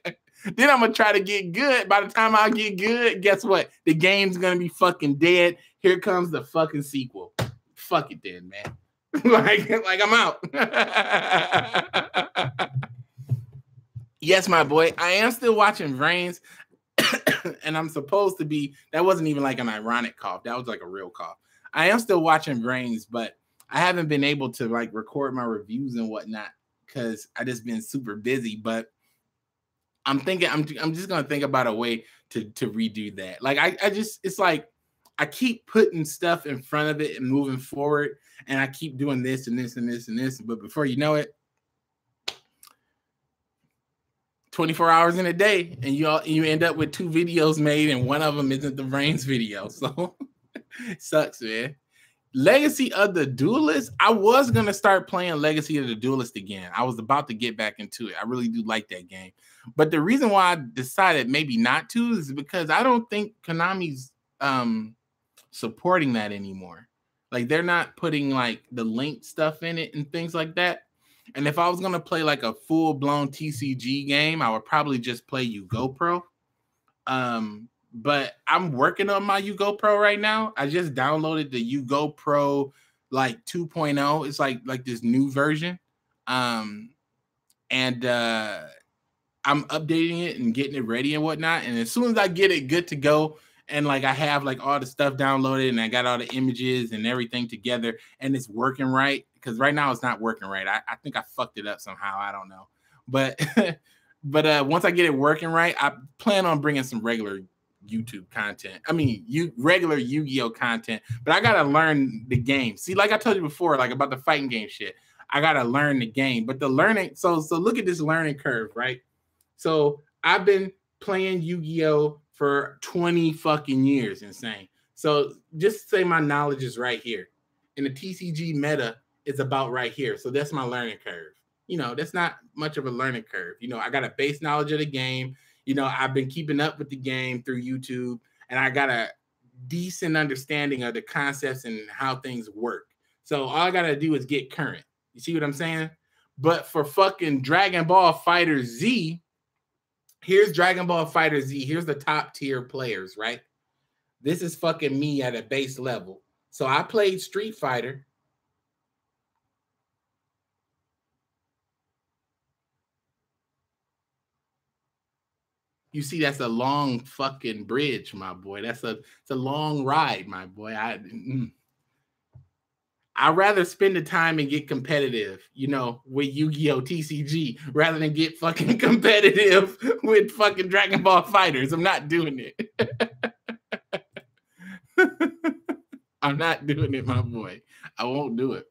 Then I'm going to try to get good. By the time I get good, guess what? The game's going to be fucking dead. Here comes the fucking sequel. Fuck it then, man. like I'm out. Yes, my boy. I am still watching Vrains, and I'm supposed to be. That wasn't even like an ironic cough. That was like a real cough. I am still watching Vrains, but I haven't been able to like record my reviews and whatnot because I just been super busy. But I'm thinking I'm just gonna think about a way to redo that. Like I just, it's like I keep putting stuff in front of it and moving forward, and I keep doing this and this and this and this. But before you know it, 24 hours in a day, and you end up with 2 videos made, and one of them isn't the Vrains video. So it sucks, man. Legacy of the Duelist. I was going to start playing Legacy of the Duelist again. I was about to get back into it. I really do like that game. But the reason why I decided maybe not to is because I don't think Konami's supporting that anymore. Like, they're not putting like the link stuff in it and things like that. And if I was going to play like a full-blown TCG game, I would probably just play YuGoPro. But I'm working on my YuGoPro right now. I just downloaded the YuGoPro like 2.0. It's like this new version. And I'm updating it and getting it ready and whatnot. And as soon as I get it good to go, and like I have like all the stuff downloaded and I got all the images and everything together and it's working right, because right now it's not working right. I think I fucked it up somehow. I don't know. But but once I get it working right, I plan on bringing some regular YouTube content. I mean, regular Yu-Gi-Oh content, but I gotta learn the game. See, like I told you before, like about the fighting game shit, I gotta learn the game. But the learning, so look at this learning curve, right? So I've been playing Yu-Gi-Oh for 20 fucking years, insane. So just say my knowledge is right here, and the TCG meta is about right here. So that's my learning curve. You know, that's not much of a learning curve. You know, I got a base knowledge of the game. You know, I've been keeping up with the game through YouTube, and I got a decent understanding of the concepts and how things work. So all I got to do is get current. You see what I'm saying? But for fucking Dragon Ball Fighter Z, here's Dragon Ball Fighter Z. Here's the top tier players, right? This is fucking me at a base level. So I played Street Fighter. You see, that's a long fucking bridge, my boy. It's a long ride, my boy. I'd rather spend the time and get competitive, you know, with Yu-Gi-Oh! TCG rather than get fucking competitive with fucking Dragon Ball Fighters. I'm not doing it. I'm not doing it, my boy. I won't do it.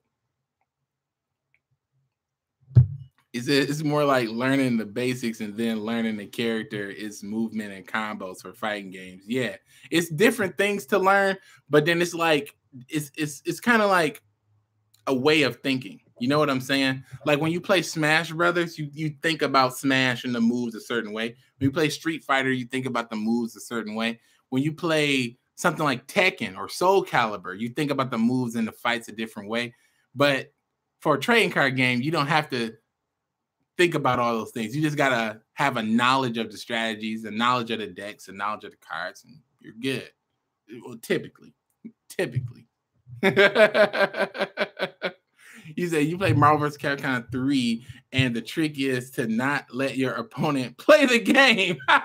It's more like learning the basics and then learning the character, its movement and combos for fighting games. Yeah, it's different things to learn, but then it's like it's kind of like a way of thinking. You know what I'm saying? Like when you play Smash Brothers, you think about Smash and the moves a certain way. When you play Street Fighter, you think about the moves a certain way. When you play something like Tekken or Soul Calibur, you think about the moves and the fights a different way. But for a trading card game, you don't have to think about all those things. You just gotta have a knowledge of the strategies, a knowledge of the decks, a knowledge of the cards, and you're good. Well, typically. You say you play Marvel vs. Capcom 3, and the trick is to not let your opponent play the game. Well,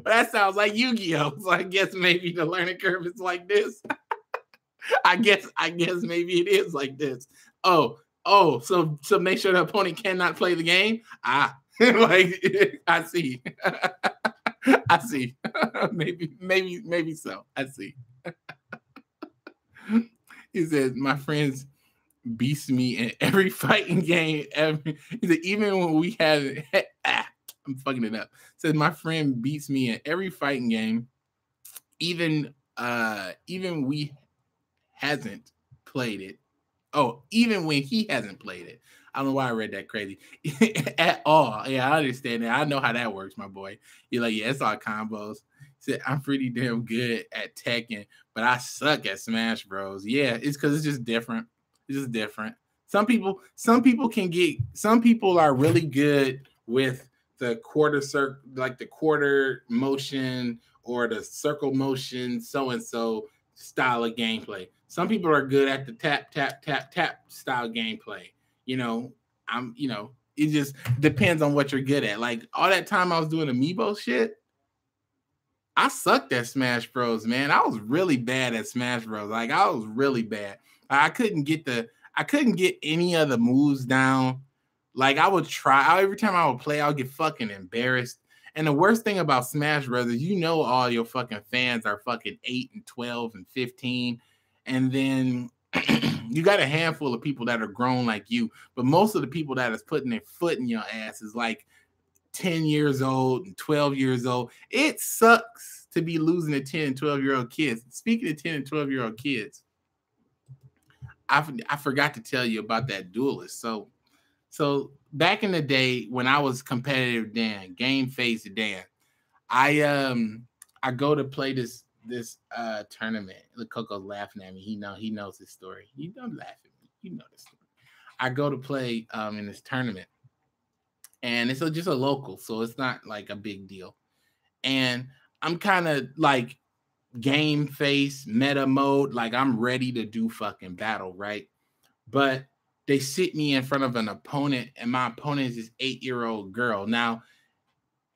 that sounds like Yu-Gi-Oh! So I guess maybe the learning curve is like this. I guess maybe it is like this. So make sure the opponent cannot play the game. Like I see. I see. maybe so. I see. He says, my friends beats me in every fighting game ever. He said, even when we have I'm fucking it up. Says my friend beats me in every fighting game, even we hasn't played it. Oh, even when he hasn't played it. I don't know why I read that crazy at all. Yeah, I understand that. I know how that works, my boy. You're like, yeah, it's all combos. He said, I'm pretty damn good at Tekken, but I suck at Smash Bros. Yeah, it's because it's just different. It's just different. Some people are really good with the quarter circle, like the quarter motion or the circle motion, so and so style of gameplay. Some people are good at the tap, tap, tap, tap style gameplay. It just depends on what you're good at. Like all that time I was doing amiibo shit, I sucked at Smash Bros, man. I was really bad at Smash Bros. Like I was really bad. I couldn't get any of the moves down. Like I would try every time I would play, I would get fucking embarrassed. And the worst thing about Smash Brothers, all your fucking fans are fucking 8 and 12 and 15. And then you got a handful of people that are grown like you, but most of the people that is putting their foot in your ass is like 10 years old and 12 years old. It sucks to be losing to 10 and 12-year-old kids. Speaking of 10 and 12-year-old kids, I forgot to tell you about that duelist. So back in the day when I was competitive Dan, game face Dan, I go to play this tournament. Look, Coco's laughing at me. He knows this story. You don't laugh at me. You know this story. I go to play in this tournament, and it's just a local, so it's not like a big deal. And I'm kind of like game face meta mode, like I'm ready to do fucking battle, right? But they sit me in front of an opponent, and my opponent is this 8-year-old girl. Now,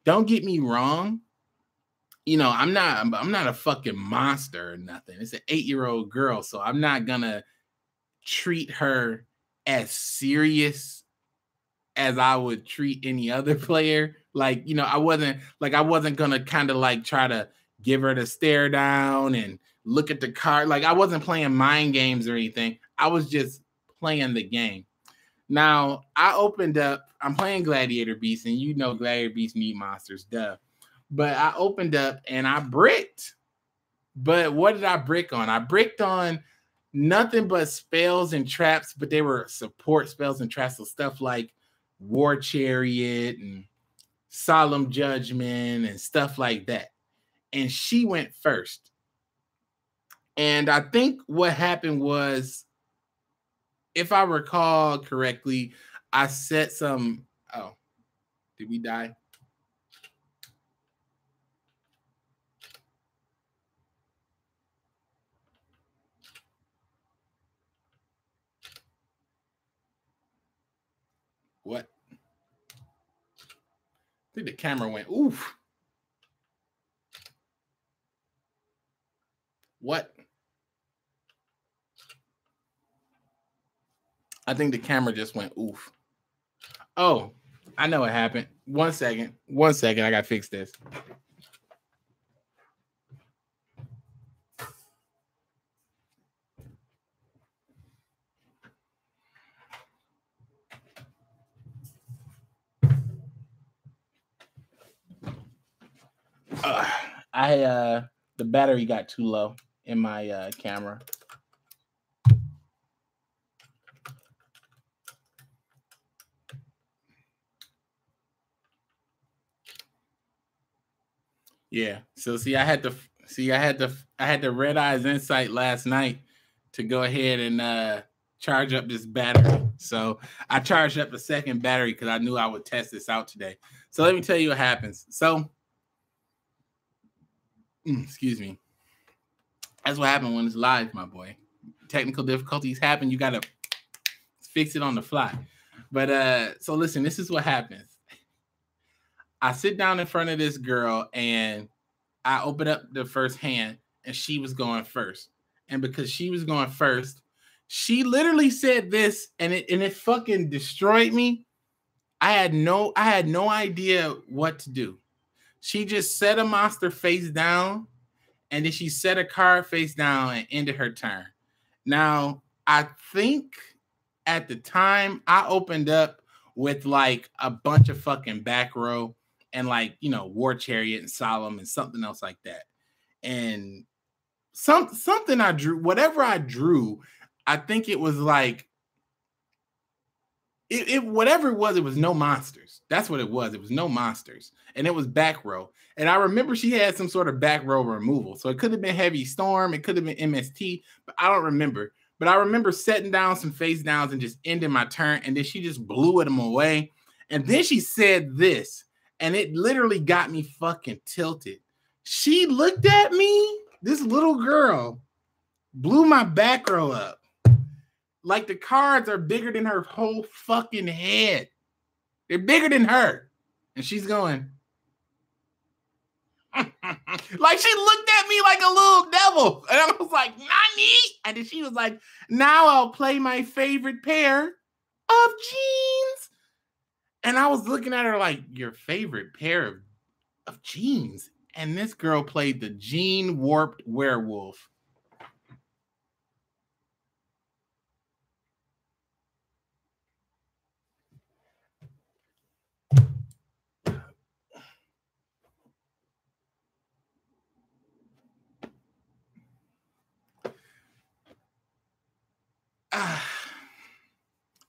don't get me wrong. I'm not a fucking monster or nothing. It's an 8-year-old girl, so I'm not gonna treat her as serious as I would treat any other player. Like, I wasn't gonna kind of like try to give her the stare down and look at the card. Like, I wasn't playing mind games or anything. I was just playing the game. Now, I'm playing Gladiator Beast, and Gladiator Beast meat monsters, duh. But I opened up and I bricked. But what did I brick on? I bricked on nothing but spells and traps, but they were support spells and traps. So stuff like War Chariot and Solemn Judgment and stuff like that. And she went first. And I think what happened was, if I recall correctly, I set some. Oh, did we die? What? I think the camera went, oof. What? I think the camera just went, oof. Oh, I know what happened. 1 second. 1 second. I got to fix this. the battery got too low in my camera. Yeah. So see, I had the red eyes insight last night to go ahead and charge up this battery. So I charged up the second battery because I knew I would test this out today. So let me tell you what happens. So, excuse me. That's what happened when it's live, my boy. Technical difficulties happen. You gotta fix it on the fly. But so listen, this is what happens. I sit down in front of this girl and I open up the first hand and she was going first. And because she was going first, she literally said this and it fucking destroyed me. I had no idea what to do. She just set a monster face down and then she set a card face down and ended her turn. Now, I think at the time I opened up with like a bunch of fucking back row and like, you know, War Chariot and Solemn and something else like that. And something I drew, whatever I drew, I think it was like, whatever it was no monsters. That's what it was. It was no monsters. And it was back row. And I remember she had some sort of back row removal. So it could have been Heavy Storm. It could have been MST, but I don't remember. But I remember setting down some face downs and just ending my turn. And then she just blew them away. And then she said this. And it literally got me fucking tilted. She looked at me. This little girl blew my back row up. Like the cards are bigger than her whole fucking head. They're bigger than her. And she's going. Like she looked at me like a little devil. And I was like, NANI? And then she was like, now I'll play my favorite pair of jeans. And I was looking at her like, your favorite pair of jeans? And this girl played the Gene Warped Werewolf.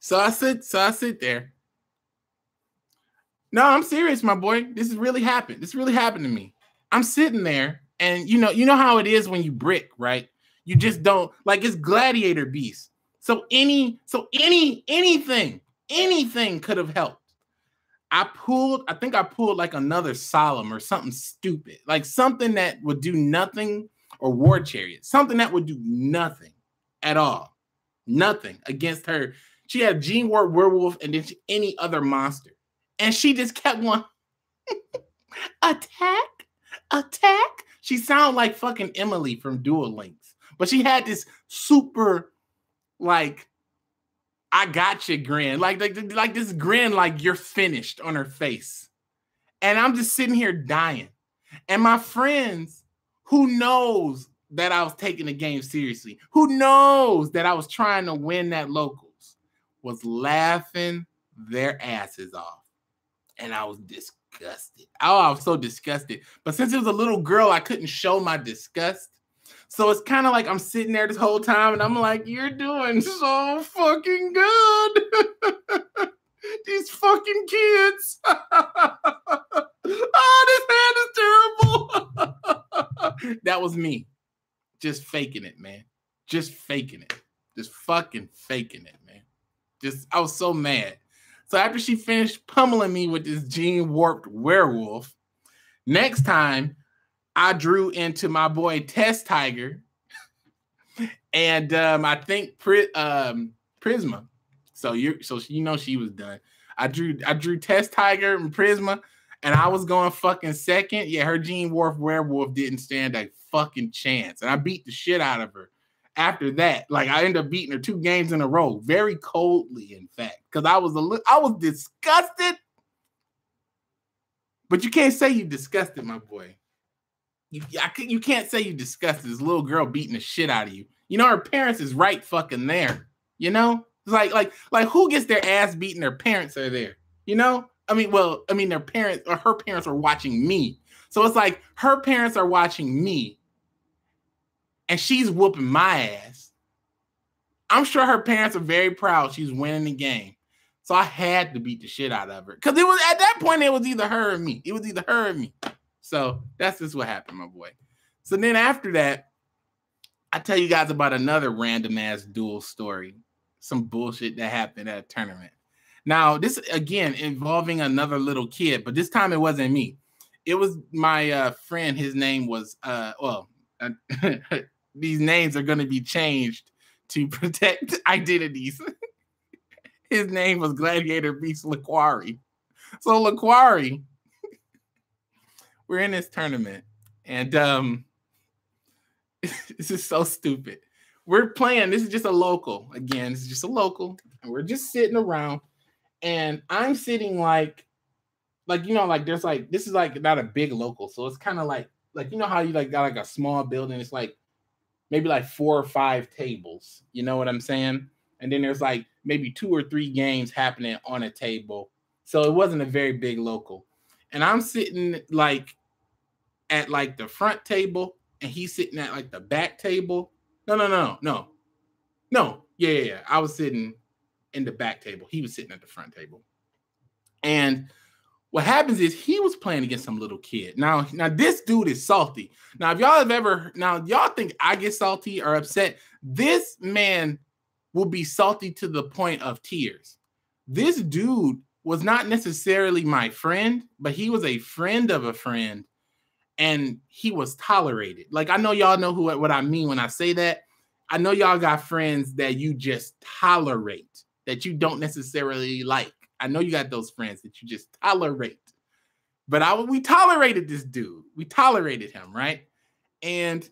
So I sit there. No, I'm serious, my boy. This really happened. This really happened to me. I'm sitting there, and you know how it is when you brick, right? You just don't like it's gladiator beast. So anything could have helped. I think I pulled like another Solemn or something stupid, like something that would do nothing, or War Chariot, something that would do nothing at all. Nothing against her. She had Gene Warped Werewolf and then any other monster. And she just kept going, attack. She sounded like fucking Emily from Duel Links. But she had this super, like, I gotcha grin. Like this grin like you're finished on her face. And I'm just sitting here dying. And my friends, who knows that I was taking the game seriously, who knows that I was trying to win that locals, was laughing their asses off. And I was disgusted. Oh, I was so disgusted. But since it was a little girl, I couldn't show my disgust. So it's kind of like I'm sitting there this whole time and I'm like, you're doing so fucking good. These fucking kids. Oh, this hand is terrible. That was me. Just faking it, man. Just faking it. Just fucking faking it, man. I was so mad. So after she finished pummeling me with this Gene Warped Werewolf, next time I drew into my boy Test Tiger and I think Prisma. So you know she was done. I drew Test Tiger and Prisma, and I was going fucking second. Yeah, her Gene Warped Werewolf didn't stand a fucking chance, and I beat the shit out of her. After that, like I ended up beating her 2 games in a row, very coldly, in fact, because I was disgusted. But you can't say you disgusted, my boy. You can't say you disgusted. This little girl beating the shit out of you. You know her parents is right fucking there. You know, it's like who gets their ass beaten? Their parents are there. You know, their parents or her parents are watching me. So it's like her parents are watching me and she's whooping my ass. I'm sure her parents are very proud she's winning the game. So I had to beat the shit out of her. Because it was at that point, it was either her or me. It was either her or me. So that's just what happened, my boy. So then after that, I tell you guys about another random ass duel story. Some bullshit that happened at a tournament. Now, this again involving another little kid, but this time it wasn't me. It was my friend. His name was these names are going to be changed to protect identities. His name was Gladiator Beast Laquari. So Laquari, we're in this tournament, and this is so stupid. We're playing. This is just a local. Again, this is just a local, and we're just sitting around. And I'm sitting like there's like, this is like not a big local, so it's kind of like you know how you like got like a small building. It's like maybe like 4 or 5 tables. You know what I'm saying? And then there's like maybe 2 or 3 games happening on a table. So it wasn't a very big local. And I'm sitting like at like the front table, and he's sitting at like the back table. No. Yeah. I was sitting in the back table. He was sitting at the front table. And what happens is he was playing against some little kid. Now this dude is salty. Now, if y'all think I get salty or upset, this man will be salty to the point of tears. This dude was not necessarily my friend, but he was a friend of a friend, and he was tolerated. Like, I know y'all know what I mean when I say that. I know y'all got friends that you just tolerate, that you don't necessarily like. I know you got those friends that you just tolerate. But we tolerated this dude. We tolerated him, right? And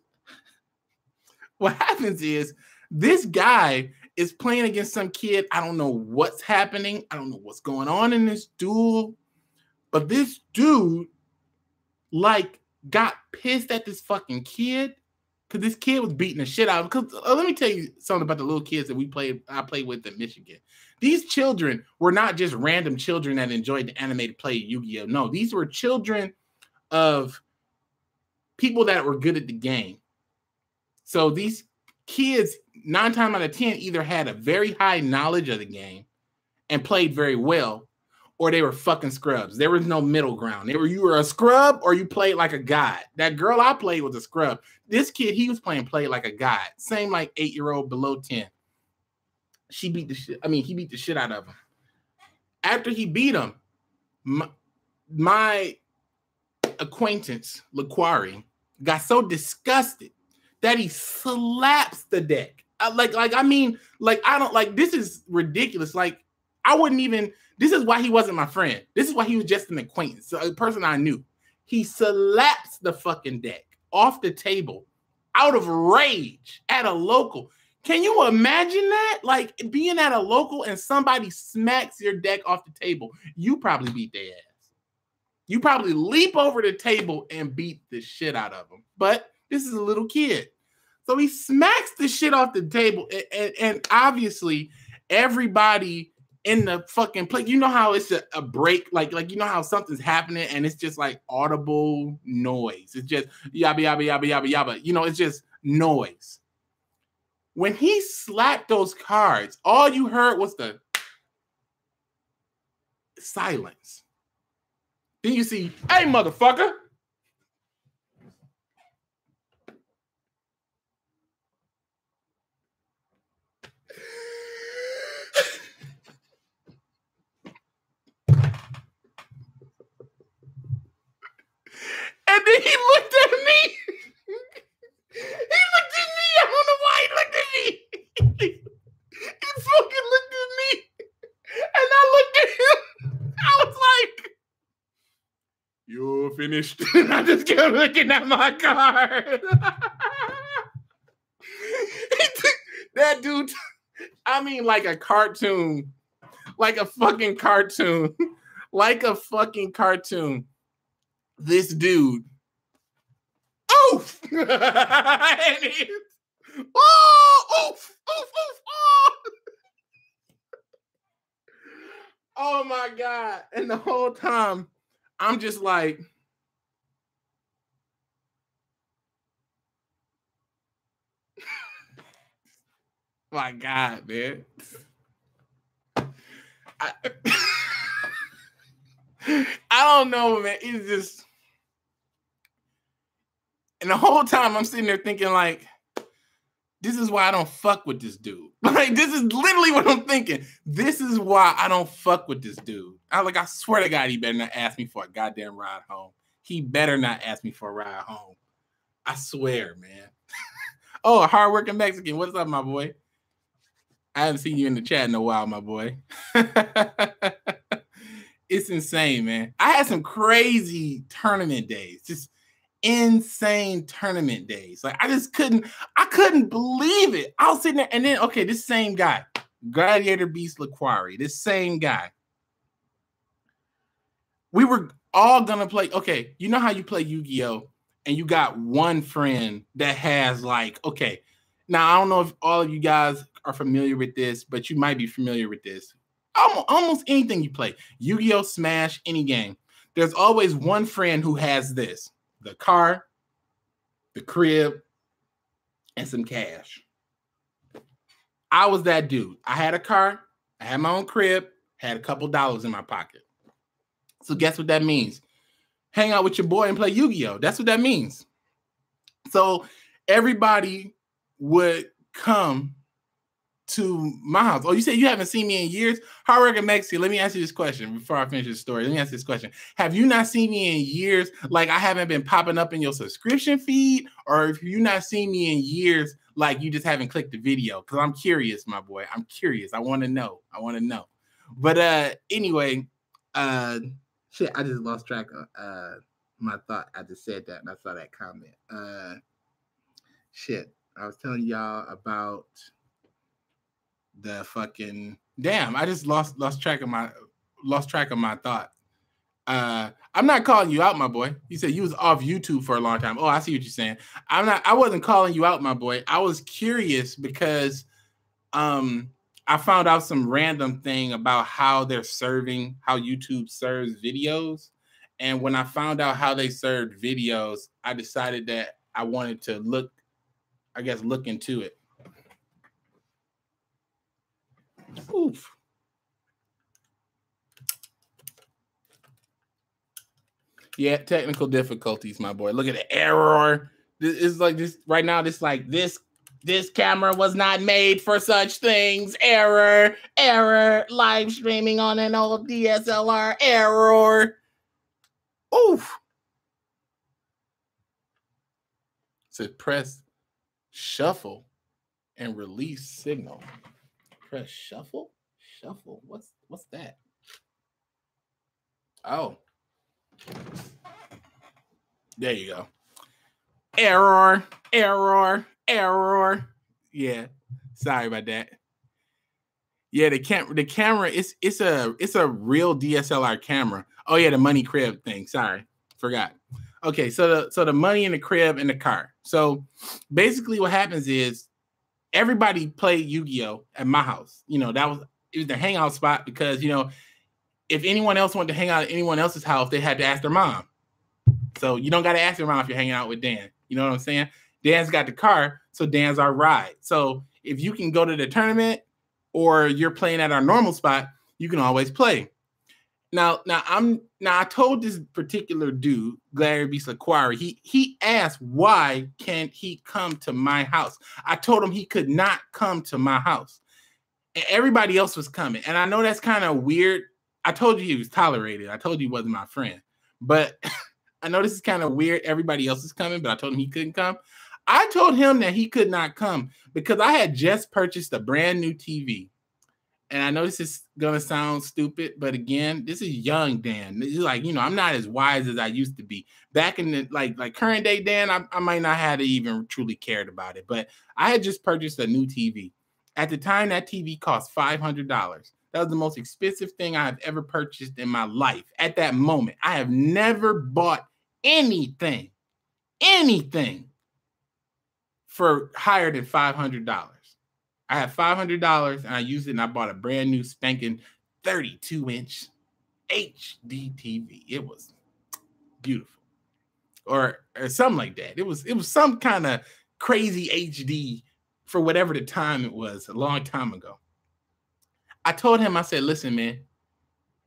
what happens is this guy is playing against some kid. I don't know what's happening. I don't know what's going on in this duel. But this dude, like, got pissed at this fucking kid because this kid was beating the shit out of him. Because let me tell you something about the little kids that I played with in Michigan. These children were not just random children that enjoyed the animated play Yu-Gi-Oh! No, these were children of people that were good at the game. So these kids, 9 times out of 10, either had a very high knowledge of the game and played very well, or they were fucking scrubs. There was no middle ground. You were a scrub or you played like a god. That girl I played was a scrub. This kid, he was played like a god. Same like 8-year-old below 10. He beat the shit out of him. After he beat him, my acquaintance, Laquari, got so disgusted that he slaps the deck. This is ridiculous. Like, I wouldn't even, this is why he wasn't my friend. This is why he was just an acquaintance, a person I knew. He slaps the fucking deck off the table out of rage at a local. Can you imagine that? Like, being at a local and somebody smacks your deck off the table, you probably beat their ass. You probably leap over the table and beat the shit out of them. But this is a little kid. So he smacks the shit off the table. And obviously, everybody in the fucking place, you know how it's a break? Like you know how something's happening and it's just like audible noise. It's just yabba, yabba, yabba, yabba, yabba. You know, it's just noise. When he slapped those cards, all you heard was the silence. Then you see, hey, motherfucker. And then he looked at me. He looked at me. I don't know why he looked at me. He fucking looked at me. And I looked at him. I was like, you're finished. I just kept looking at my card. That dude, I mean, like a cartoon. Like a fucking cartoon. Like a fucking cartoon. This dude. Oof! Oof! Oh! Oh my God. And the whole time, I'm just like, my God, man. I don't know, man. It's just, and the whole time I'm sitting there thinking, like, this is why I don't fuck with this dude. Like, this is literally what I'm thinking. This is why I don't fuck with this dude. I swear to God, he better not ask me for a goddamn ride home. He better not ask me for a ride home. I swear, man. Oh, a hardworking Mexican. What's up, my boy? I haven't seen you in the chat in a while, my boy. It's insane, man. I had some crazy tournament days. Just insane tournament days. Like, I couldn't believe it. I was sitting there, and then, okay, this same guy, Gladiator Beast Laquari, this same guy. We were all gonna play. Okay, you know how you play Yu-Gi-Oh! And you got one friend that has, like, okay, now I don't know if all of you guys are familiar with this, but you might be familiar with this. Almost anything you play, Yu-Gi-Oh! Smash, any game, there's always one friend who has this: the car, the crib, and some cash. I was that dude. I had a car, I had my own crib, had a couple dollars in my pocket. So guess what that means? Hang out with your boy and play Yu-Gi-Oh! That's what that means. So everybody would come to my house. Oh, you said you haven't seen me in years? Hardworking Mexican, let me ask you this question before I finish this story. Let me ask you this question. Have you not seen me in years? Like, I haven't been popping up in your subscription feed? Or if you not seen me in years, like you just haven't clicked the video? Because I'm curious, my boy. I'm curious. I want to know. But anyway, shit, I just lost track of my thought. I just said that and I saw that comment. Shit, I was telling y'all about the fucking damn. I just lost track of my thought. I'm not calling you out, my boy. You said you was off YouTube for a long time. Oh, I see what you're saying. I wasn't calling you out, my boy. I was curious because I found out some random thing about how YouTube serves videos. And when I found out how they served videos, I decided that I wanted to look into it. Oof. Yeah, technical difficulties, my boy. Look at the error. This is like this right now. This camera was not made for such things. Error. Live streaming on an old DSLR. Error. Oof. So press shuffle and release signal. Press shuffle. What's that? Oh. There you go. Error. Yeah. Sorry about that. Yeah, the camera it's a real DSLR camera. Oh yeah, the money crib thing. Sorry. Forgot. Okay, so the money in the crib and the car. So basically what happens is everybody played Yu-Gi-Oh! At my house. You know, it was the hangout spot because, you know, if anyone else wanted to hang out at anyone else's house, they had to ask their mom. So you don't got to ask their mom if you're hanging out with Dan. You know what I'm saying? Dan's got the car, so Dan's our ride. So if you can go to the tournament or you're playing at our normal spot, you can always play. Now I told this particular dude, Gladiator Beast Laquari, he asked why can't he come to my house? I told him he could not come to my house. And everybody else was coming. And I know that's kind of weird. I told you he was tolerated. I told you he wasn't my friend. But I know this is kind of weird. Everybody else is coming, but I told him he couldn't come. I told him that he could not come because I had just purchased a brand new TV. And I know this is going to sound stupid, but again, this is young Dan. This is like, you know, I'm not as wise as I used to be. Back in the like current day Dan, I might not have even truly cared about it, but I had just purchased a new TV. At the time, that TV cost $500. That was the most expensive thing I have ever purchased in my life. At that moment, I have never bought anything for higher than $500. I had $500 and I used it and I bought a brand new spanking 32-inch HD TV. It was beautiful, or something like that. It was some kind of crazy HD for whatever the time it was, a long time ago. I told him, I said, listen, man,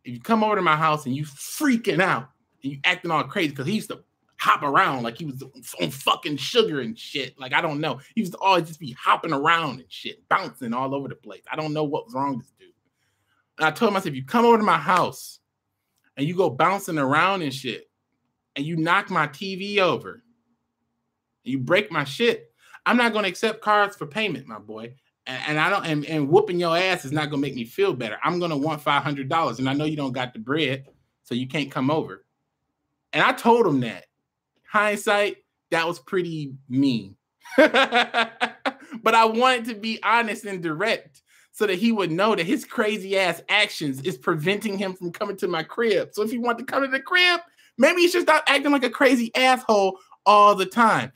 if you come over to my house and you freaking out and you acting all crazy, because he used to hop around like he was on fucking sugar and shit. Like, I don't know. He used to always just be hopping around and shit, bouncing all over the place. I don't know what was wrong with this dude. And I told him, I said, if you come over to my house and you go bouncing around and shit, and you knock my TV over, and you break my shit, I'm not going to accept cards for payment, my boy. And I don't, and whooping your ass is not going to make me feel better. I'm going to want $500. And I know you don't got the bread, so you can't come over. And I told him that. Hindsight, that was pretty mean. But I wanted to be honest and direct so that he would know that his crazy ass actions is preventing him from coming to my crib. So if he wants to come to the crib, maybe he should stop acting like a crazy asshole all the time.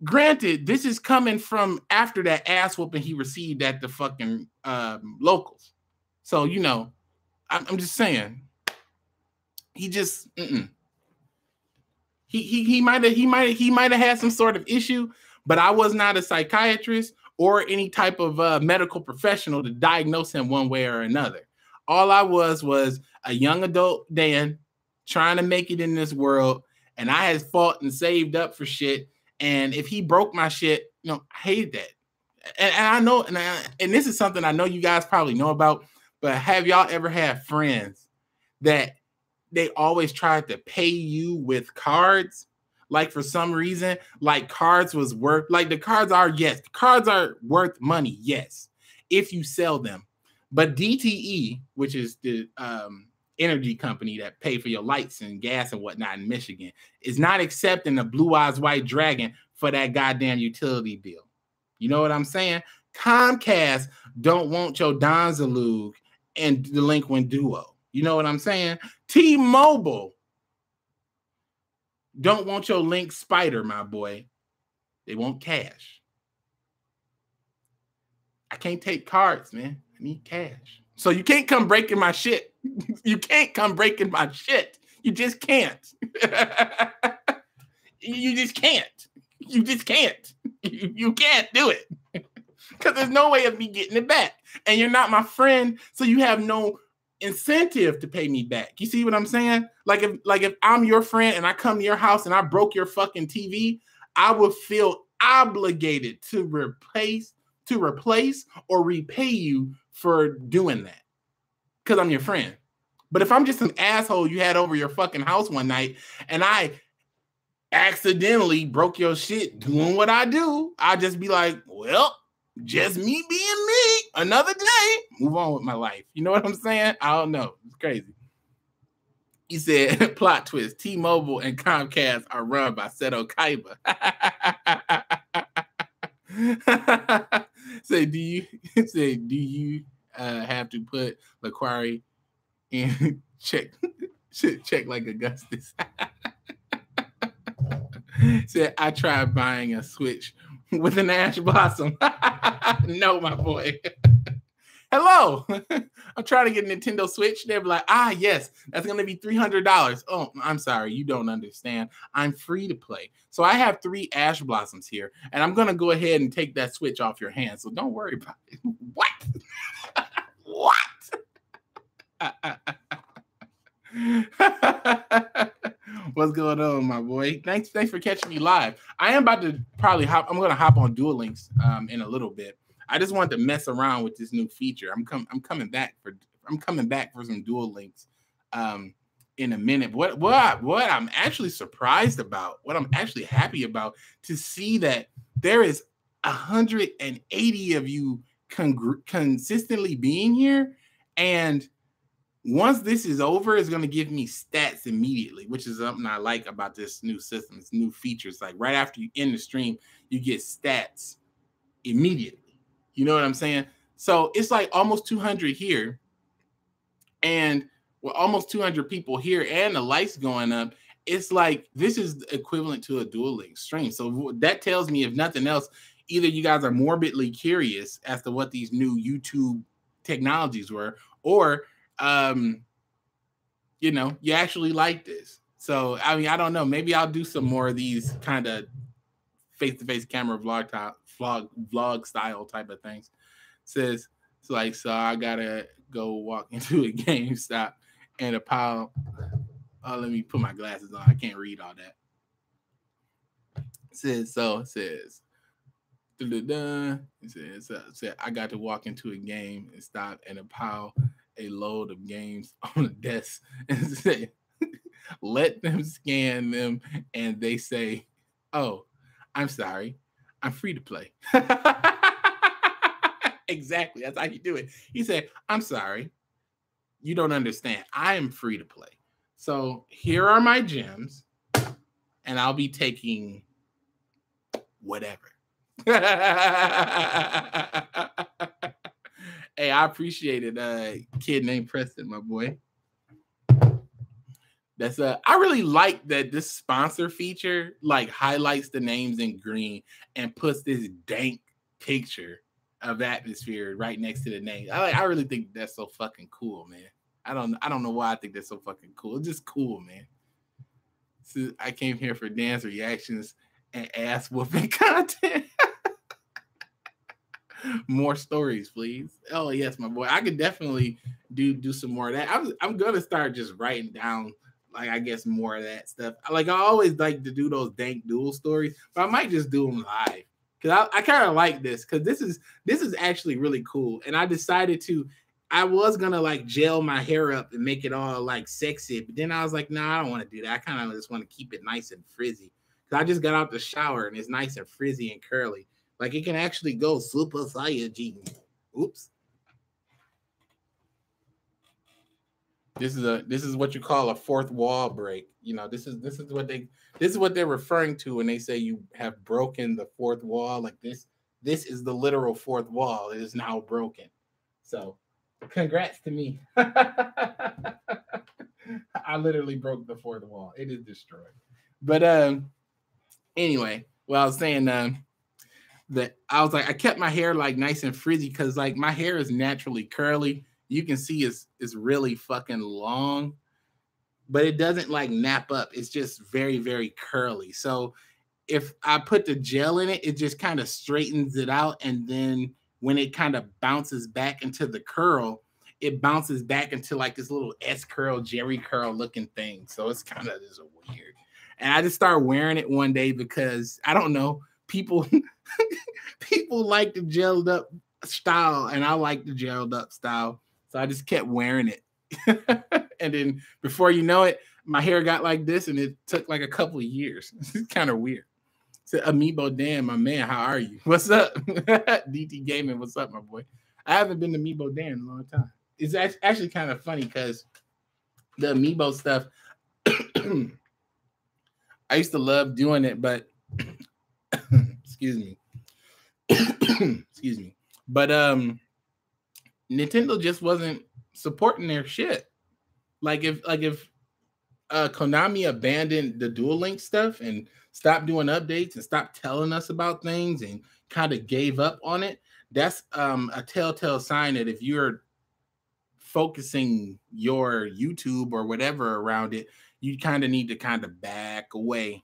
Granted, this is coming from after that ass whooping he received at the fucking locals. So, you know, I'm just saying, he just, he might have had some sort of issue, but I was not a psychiatrist or any type of medical professional to diagnose him one way or another. All I was a young adult Dan trying to make it in this world, and I had fought and saved up for shit. And if he broke my shit, you know, I hate that. And I know, and this is something I know you guys probably know about, but have y'all ever had friends that they always tried to pay you with cards? Like, for some reason, like cards was worth, like the cards are, yes, the cards are worth money, yes, if you sell them. But DTE, which is the energy company that pay for your lights and gas and whatnot in Michigan, is not accepting a Blue Eyes White Dragon for that goddamn utility bill. You know what I'm saying? Comcast don't want your Donzalug and delinquent duo. You know what I'm saying? T-Mobile don't want your Link Spider, my boy. They want cash. I can't take cards, man. I need cash. So you can't come breaking my shit. You can't come breaking my shit. You just can't. You just can't. You just can't. You can't do it. Because there's no way of me getting it back. And you're not my friend, so you have no incentive to pay me back. You see what I'm saying? Like if I'm your friend and I come to your house and I broke your fucking TV, I would feel obligated to replace or repay you for doing that, because I'm your friend. But if I'm just an asshole you had over your fucking house one night and I accidentally broke your shit doing what I do, I'll just be like, well, just me being me, another day, move on with my life. You know what I'm saying? I don't know. It's crazy. He said, plot twist, T-Mobile and Comcast are run by Seto Kaiba. Do you have to put Laquari in check like Augustus? Said, I tried buying a Switch with an Ash Blossom. No, my boy. Hello. I'm trying to get a Nintendo Switch. They're like, yes, that's going to be $300. Oh, I'm sorry. You don't understand. I'm free to play. So I have 3 Ash Blossoms here, and I'm going to go ahead and take that Switch off your hands. So don't worry about it. What? What? What's going on, my boy? Thanks for catching me live. I am about to probably I'm going to hop on Duel Links in a little bit. I just wanted to mess around with this new feature. I'm coming back for some Duel Links in a minute. What I'm actually surprised about, what I'm actually happy about, to see that there is 180 of you consistently being here, and once this is over, it's going to give me stats immediately, which is something I like about this new system. It's new features. Like right after you end the stream, you get stats immediately. You know what I'm saying? So it's like almost 200 here, and with almost 200 people here and the lights going up, it's like this is equivalent to a Duel Links stream. So that tells me, if nothing else, either you guys are morbidly curious as to what these new YouTube technologies were, or you know, you actually like this. So I mean, I don't know. Maybe I'll do some more of these kind of face-to-face camera vlog style type of things. Says it's like, so I gotta go walk into a GameStop and a pile. Oh, let me put my glasses on. I can't read all that. It says it says I got to walk into a game and stop and pile a load of games on the desk and say, let them scan them, and they say, oh, I'm sorry, I'm free to play. Exactly, that's how you do it. He said, I'm sorry, you don't understand, I am free to play. So here are my gems, and I'll be taking whatever. Hey, I appreciate it, kid named Preston, my boy. That's I really like that this sponsor feature like highlights the names in green and puts this dank picture of atmosphere right next to the name. I really think that's so fucking cool, man. I don't know why I think that's so fucking cool. It's just cool, man. So I came here for dance reactions and ass whooping content. More stories, please. Oh yes, my boy. I could definitely do some more of that. I'm gonna start just writing down, like, I guess more of that stuff. Like, I always like to do those dank duel stories, but I might just do them live because I kind of like this because this is actually really cool. And I decided to. I was gonna like gel my hair up and make it all like sexy, but then I was like, nah, I don't want to do that. I kind of just want to keep it nice and frizzy. Cause I just got out the shower and it's nice and frizzy and curly. Like, it can actually go Super Saiyajin. Oops. This is what you call a fourth wall break. You know, this is what they're referring to when they say you have broken the fourth wall. Like, this is the literal fourth wall. It is now broken. So, congrats to me. I literally broke the fourth wall. It is destroyed. But anyway, well, I was saying that I was like, I kept my hair like nice and frizzy because like my hair is naturally curly. You can see it's really fucking long, but it doesn't like nap up. It's just very, very curly. So if I put the gel in it, it just kind of straightens it out. And then when it kind of bounces back into the curl, it bounces back into like this little S curl, Jerry curl looking thing. So it's kind of just weird. And I just started wearing it one day because I don't know, people like the gelled up style, and I like the gelled up style. So I just kept wearing it. And then before you know it, my hair got like this, and it took like a couple of years. It's kind of weird. So YTDan, my man, how are you? What's up? DT Gaming, what's up, my boy? I haven't been to YTDan in a long time. It's actually kind of funny because the amiibo stuff, I used to love doing it, but excuse me. Excuse me. But Nintendo just wasn't supporting their shit. Like if Konami abandoned the Duel Link stuff and stopped doing updates and stopped telling us about things and kind of gave up on it, that's a telltale sign that if you're focusing your YouTube or whatever around it, you kind of need to kind of back away,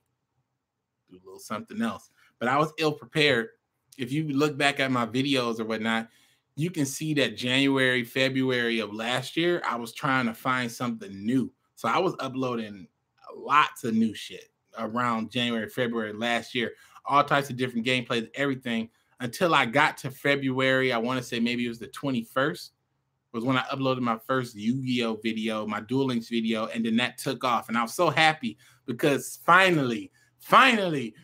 do a little something else. But I was ill prepared. If you look back at my videos or whatnot, you can see that January, February of last year, I was trying to find something new. So I was uploading lots of new shit around January, February last year, all types of different gameplays, everything, until I got to February. I want to say maybe it was the 21st was when I uploaded my first Yu-Gi-Oh video, my Duel Links video, and then that took off. And I was so happy because finally,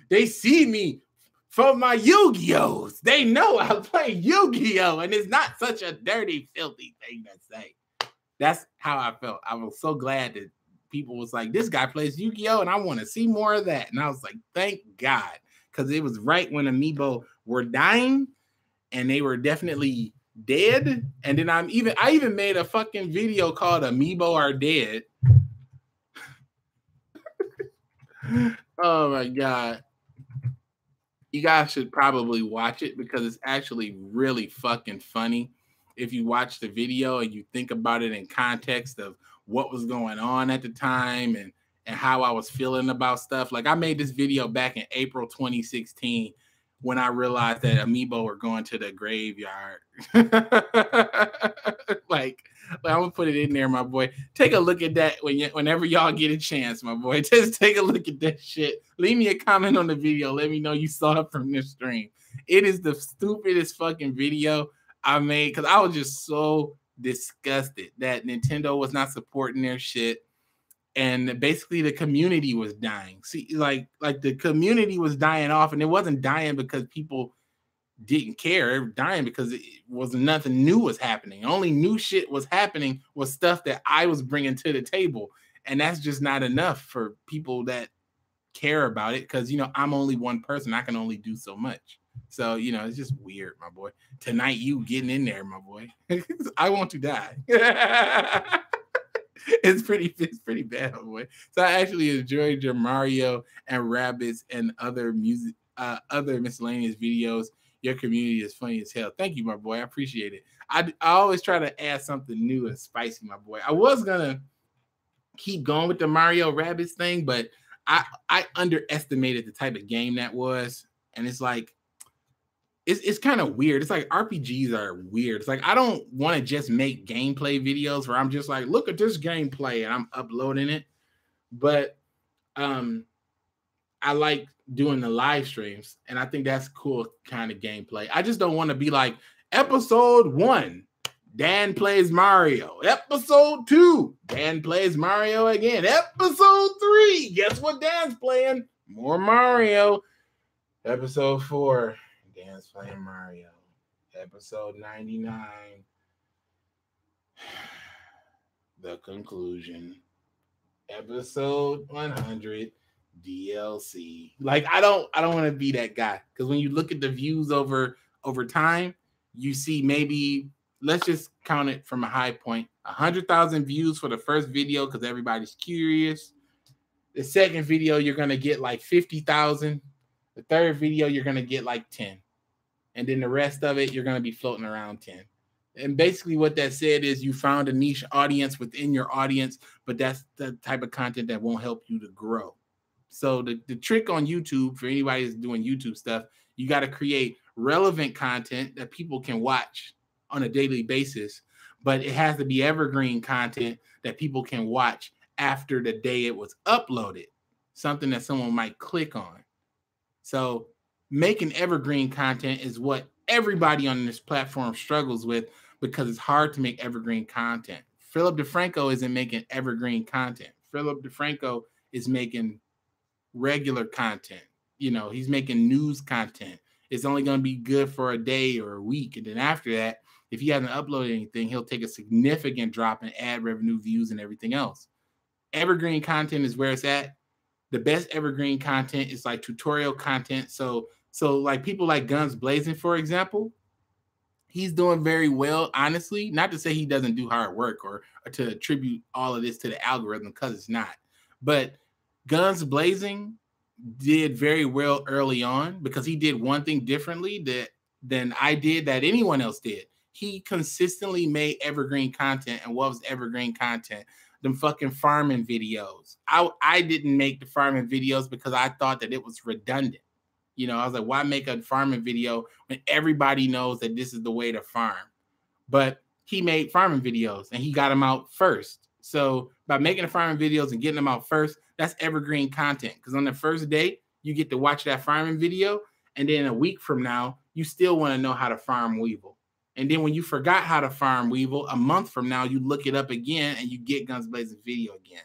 they see me for my Yu-Gi-Ohs. They know I play Yu-Gi-Oh! And it's not such a dirty, filthy thing to say. That's how I felt. I was so glad that people was like, this guy plays Yu-Gi-Oh! And I want to see more of that. And I was like, thank God. Because it was right when Amiibo were dying, and they were definitely dead. And then I even made a fucking video called Amiibo Are Dead. Oh my God. You guys should probably watch it because it's actually really fucking funny. if you watch the video and you think about it in context of what was going on at the time and how I was feeling about stuff. Like I made this video back in April 2016 when I realized that Amiibo were going to the graveyard. like I'm gonna put it in there, my boy. Take a look at that whenever y'all get a chance, my boy. Just take a look at that shit. Leave me a comment on the video. Let me know you saw it from this stream. It is the stupidest fucking video I made because I was just so disgusted that Nintendo was not supporting their shit. And basically the community was dying. See, like the community was dying off, and it wasn't dying because people didn't care. It was dying because it wasn't nothing new was happening. Only new shit was happening was stuff that I was bringing to the table. And that's just not enough for people that care about it because, you know, I'm only one person. I can only do so much. So, you know, it's just weird, my boy. Tonight, you getting in there, my boy. I want to die. It's pretty bad, my boy. So I actually enjoyed your Mario and Rabbids and other miscellaneous videos. Your community is funny as hell. Thank you, my boy. I appreciate it. I always try to add something new and spicy, my boy. I was gonna keep going with the Mario Rabbids thing, but I underestimated the type of game that was, and it's like it's kind of weird. It's like RPGs are weird. It's like I don't want to just make gameplay videos where I'm just like, look at this gameplay and I'm uploading it. But I like doing the live streams, and I think that's cool kind of gameplay. I just don't want to be like episode 1, Dan plays Mario. Episode 2, Dan plays Mario again. Episode 3, guess what Dan's playing? More Mario. Episode 4, Dan's playing Mario. Episode 99, the conclusion. Episode 100, DLC. Like I don't want to be that guy, because when you look at the views over time, you see maybe, let's just count it from a high point, 100,000 views for the first video because everybody's curious. The second video you're gonna get like 50,000. The third video you're gonna get like 10, and then the rest of it you're gonna be floating around 10. And basically what that said is you found a niche audience within your audience, but that's the type of content that won't help you to grow. So the trick on YouTube, for anybody that's doing YouTube stuff, you got to create relevant content that people can watch on a daily basis, but it has to be evergreen content that people can watch after the day it was uploaded, something that someone might click on. So making evergreen content is what everybody on this platform struggles with, because it's hard to make evergreen content. Philip DeFranco isn't making evergreen content. Philip DeFranco is making regular content. You know, he's making news content. It's only going to be good for a day or a week. And then after that, if he hasn't uploaded anything, he'll take a significant drop in ad revenue, views, and everything else. Evergreen content is where it's at. The best evergreen content is like tutorial content. So like people like Guns Blazing, for example, he's doing very well, honestly. Not to say he doesn't do hard work or to attribute all of this to the algorithm, because it's not. But Guns Blazing did very well early on because he did one thing differently than I did, that anyone else did. He consistently made evergreen content. And what was evergreen content? Them fucking farming videos. I didn't make the farming videos because I thought that it was redundant. You know, I was like, why make a farming video when everybody knows that this is the way to farm? But he made farming videos and he got them out first. So by making the farming videos and getting them out first, that's evergreen content. Because on the first day, you get to watch that farming video. And then a week from now, you still want to know how to farm weevil. And then when you forgot how to farm weevil, a month from now, you look it up again and you get Guns Blazing video again.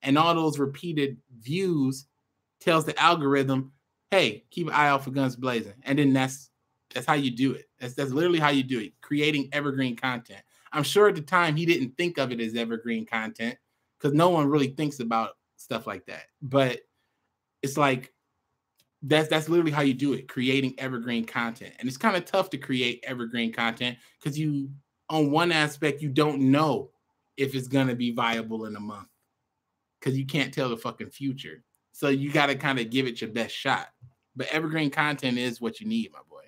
And all those repeated views tells the algorithm, hey, keep an eye out for Guns Blazing. And then that's how you do it. That's literally how you do it, creating evergreen content. I'm sure at the time he didn't think of it as evergreen content because no one really thinks about stuff like that. But it's like, that's literally how you do it, creating evergreen content. And it's kind of tough to create evergreen content because you, on one aspect, you don't know if it's going to be viable in a month because you can't tell the fucking future. So you got to kind of give it your best shot. But evergreen content is what you need, my boy.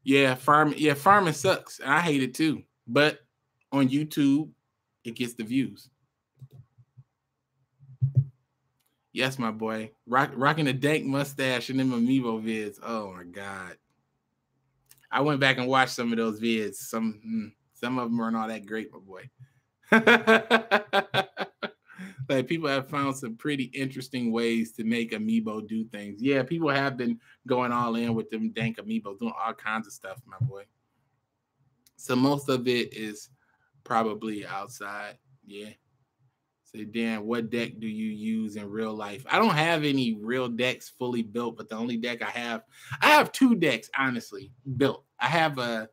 Yeah, farming sucks. I hate it too. But on YouTube, it gets the views. Yes, my boy. Rocking a dank mustache in them amiibo vids. Oh my god. I went back and watched some of those vids. Some of them weren't all that great, my boy. Like people have found some pretty interesting ways to make amiibo do things. Yeah, people have been going all in with them dank amiibo, doing all kinds of stuff, my boy. So most of it is probably outside. Yeah. Say, Dan, what deck do you use in real life? I don't have any real decks fully built, but the only deck I have two decks, honestly, built. I have a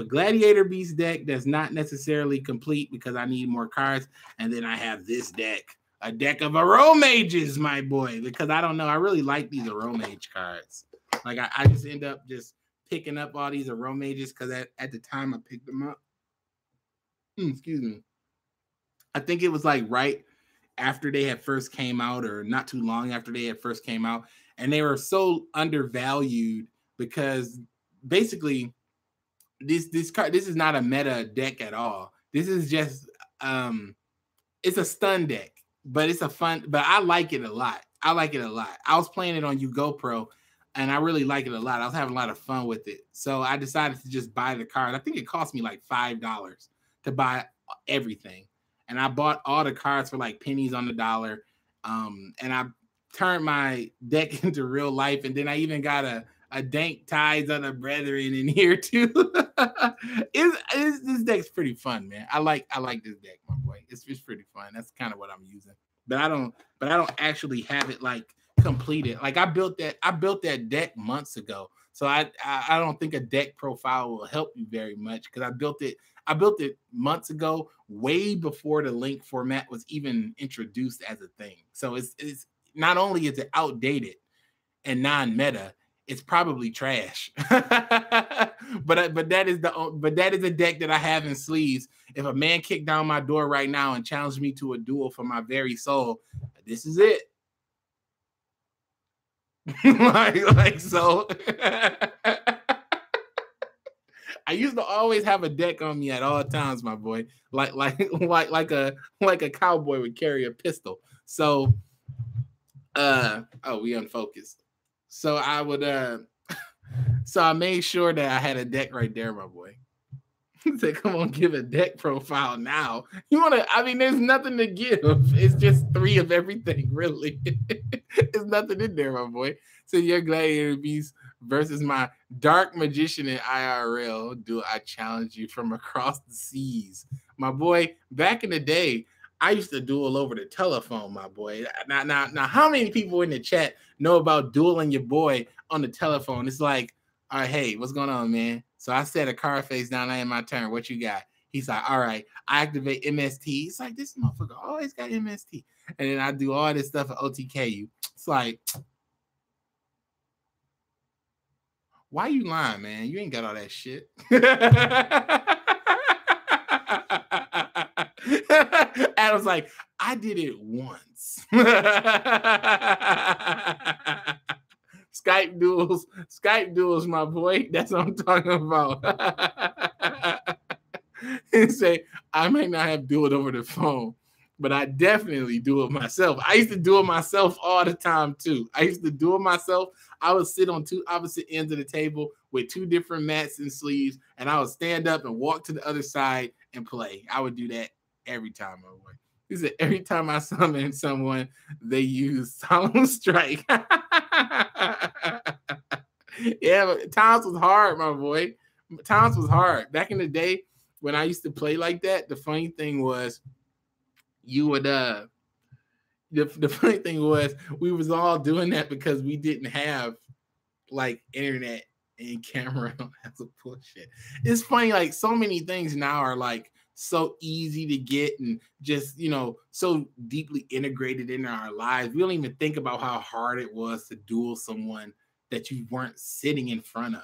Gladiator Beast deck that's not necessarily complete because I need more cards. And then I have this deck, a deck of Aromages, my boy, because I don't know. I really like these Aromage cards. Like I just end up just picking up all these Aromages because at the time I picked them up. Excuse me. I think it was like right after they had first came out, or not too long after they had first came out, and they were so undervalued because basically this is not a meta deck at all. This is just it's a stun deck, but it's a fun. But I like it a lot. I was playing it on YouGoPro, and I really like it a lot. I was having a lot of fun with it, so I decided to just buy the card. I think it cost me like $5 to buy everything. And I bought all the cards for like pennies on the dollar. And I turned my deck into real life. And then I even got a dank Ties of the Brethren in here too. This deck's pretty fun, man. I like this deck, my boy. It's pretty fun. That's kind of what I'm using. But I don't actually have it like completed. Like I built that deck months ago. So I don't think a deck profile will help you very much because I built it months ago, way before the link format was even introduced as a thing. So it's not only is it outdated and non-meta, it's probably trash. but that is a deck that I have in sleeves. If a man kicked down my door right now and challenged me to a duel for my very soul, this is it. like so. I used to always have a deck on me at all times, my boy. Like a cowboy would carry a pistol. So we unfocused. So I would so I made sure that I had a deck right there, my boy. Say, come on, give a deck profile now. You want to? I mean, there's nothing to give. It's just 3 of everything, really. There's nothing in there, my boy. So your Gladiator Beast versus my Dark Magician in IRL. Do I challenge you from across the seas, my boy? Back in the day, I used to duel over the telephone, my boy. Now, how many people in the chat know about dueling your boy on the telephone? It's like, all right, hey, what's going on, man? So I set a card face down. I in my turn. What you got? He's like, all right, I activate MST. It's like, this motherfucker always got MST. And then I do all this stuff at OTKU. It's like, why you lying, man? You ain't got all that shit. Adam's like, I did it once. Skype duels, my boy. That's what I'm talking about. And say, I may not have dueled over the phone, but I definitely do it myself. I used to do it myself all the time too. I used to do it myself. I would sit on 2 opposite ends of the table with 2 different mats and sleeves, and I would stand up and walk to the other side and play. I would do that every time I went. He said, every time I summon someone, they use Solemn Strike. Yeah, but times was hard, my boy. Times was hard. Back in the day when I used to play like that, the funny thing was you would the funny thing was we was all doing that because we didn't have like internet and camera. That's a bullshit. It's funny, like so many things now are like so easy to get and just, you know, so deeply integrated into our lives. We don't even think about how hard it was to duel someone that you weren't sitting in front of.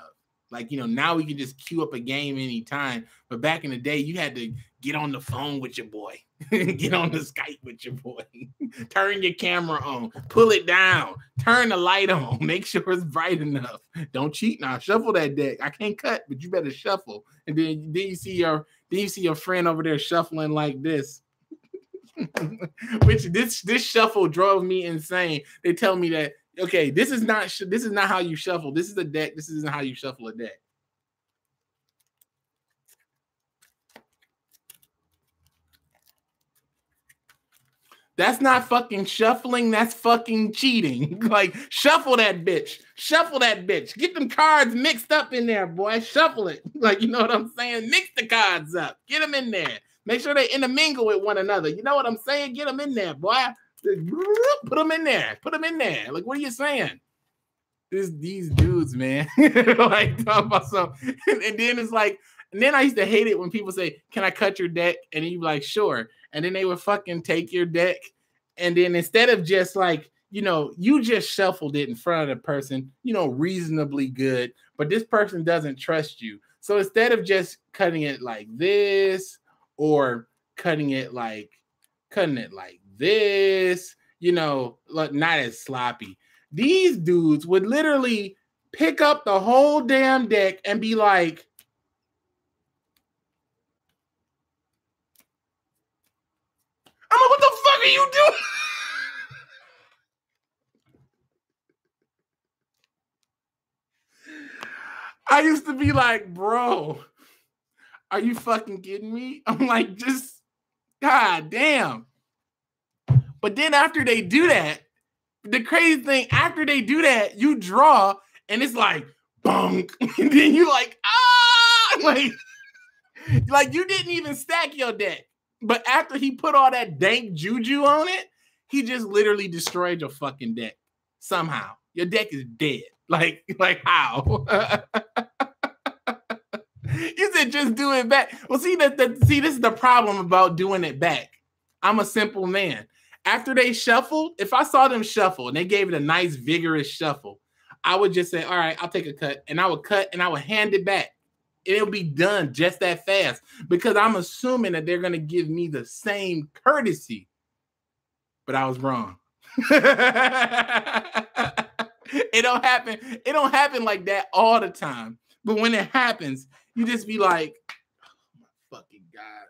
Like, you know, now we can just queue up a game anytime. But back in the day, you had to get on the phone with your boy, get on the Skype with your boy, turn your camera on, pull it down, turn the light on, make sure it's bright enough. Don't cheat now. Shuffle that deck. I can't cut, but you better shuffle. And then you see your friend over there shuffling like this. Which this shuffle drove me insane. They tell me that, okay, this is not how you shuffle. This is a deck. This isn't how you shuffle a deck. That's not fucking shuffling. That's fucking cheating. Like, shuffle that bitch. Shuffle that bitch. Get them cards mixed up in there, boy. Shuffle it. Like, you know what I'm saying? Mix the cards up. Get them in there. Make sure they intermingle with one another. You know what I'm saying? Get them in there, boy. Put them in there. Put them in there. Like, what are you saying? These dudes, man. Like, talk about something. And then it's like, and then I used to hate it when people say, "Can I cut your deck?" And you'd be like, "Sure." And then they would fucking take your deck. And then instead of just like, you know, you just shuffled it in front of the person, you know, reasonably good, but this person doesn't trust you. So instead of just cutting it like this or cutting it like this, you know, not as sloppy. These dudes would literally pick up the whole damn deck and be like, I'm like, what the fuck are you doing? I used to be like, bro, are you fucking kidding me? I'm like, just, god damn. But then after they do that, the crazy thing, after they do that, you draw and it's like, bonk. And then you like, ah! Like you didn't even stack your deck. But after he put all that dank juju on it, he just literally destroyed your fucking deck. Somehow. Your deck is dead. Like how? You said just do it back. Well, see, this is the problem about doing it back. I'm a simple man. After they shuffled, if I saw them shuffle and they gave it a nice, vigorous shuffle, I would just say, all right, I'll take a cut. And I would cut and I would hand it back. It'll be done just that fast because I'm assuming that they're going to give me the same courtesy. But I was wrong. It don't happen. It don't happen like that all the time. But when it happens, you just be like, oh my fucking God.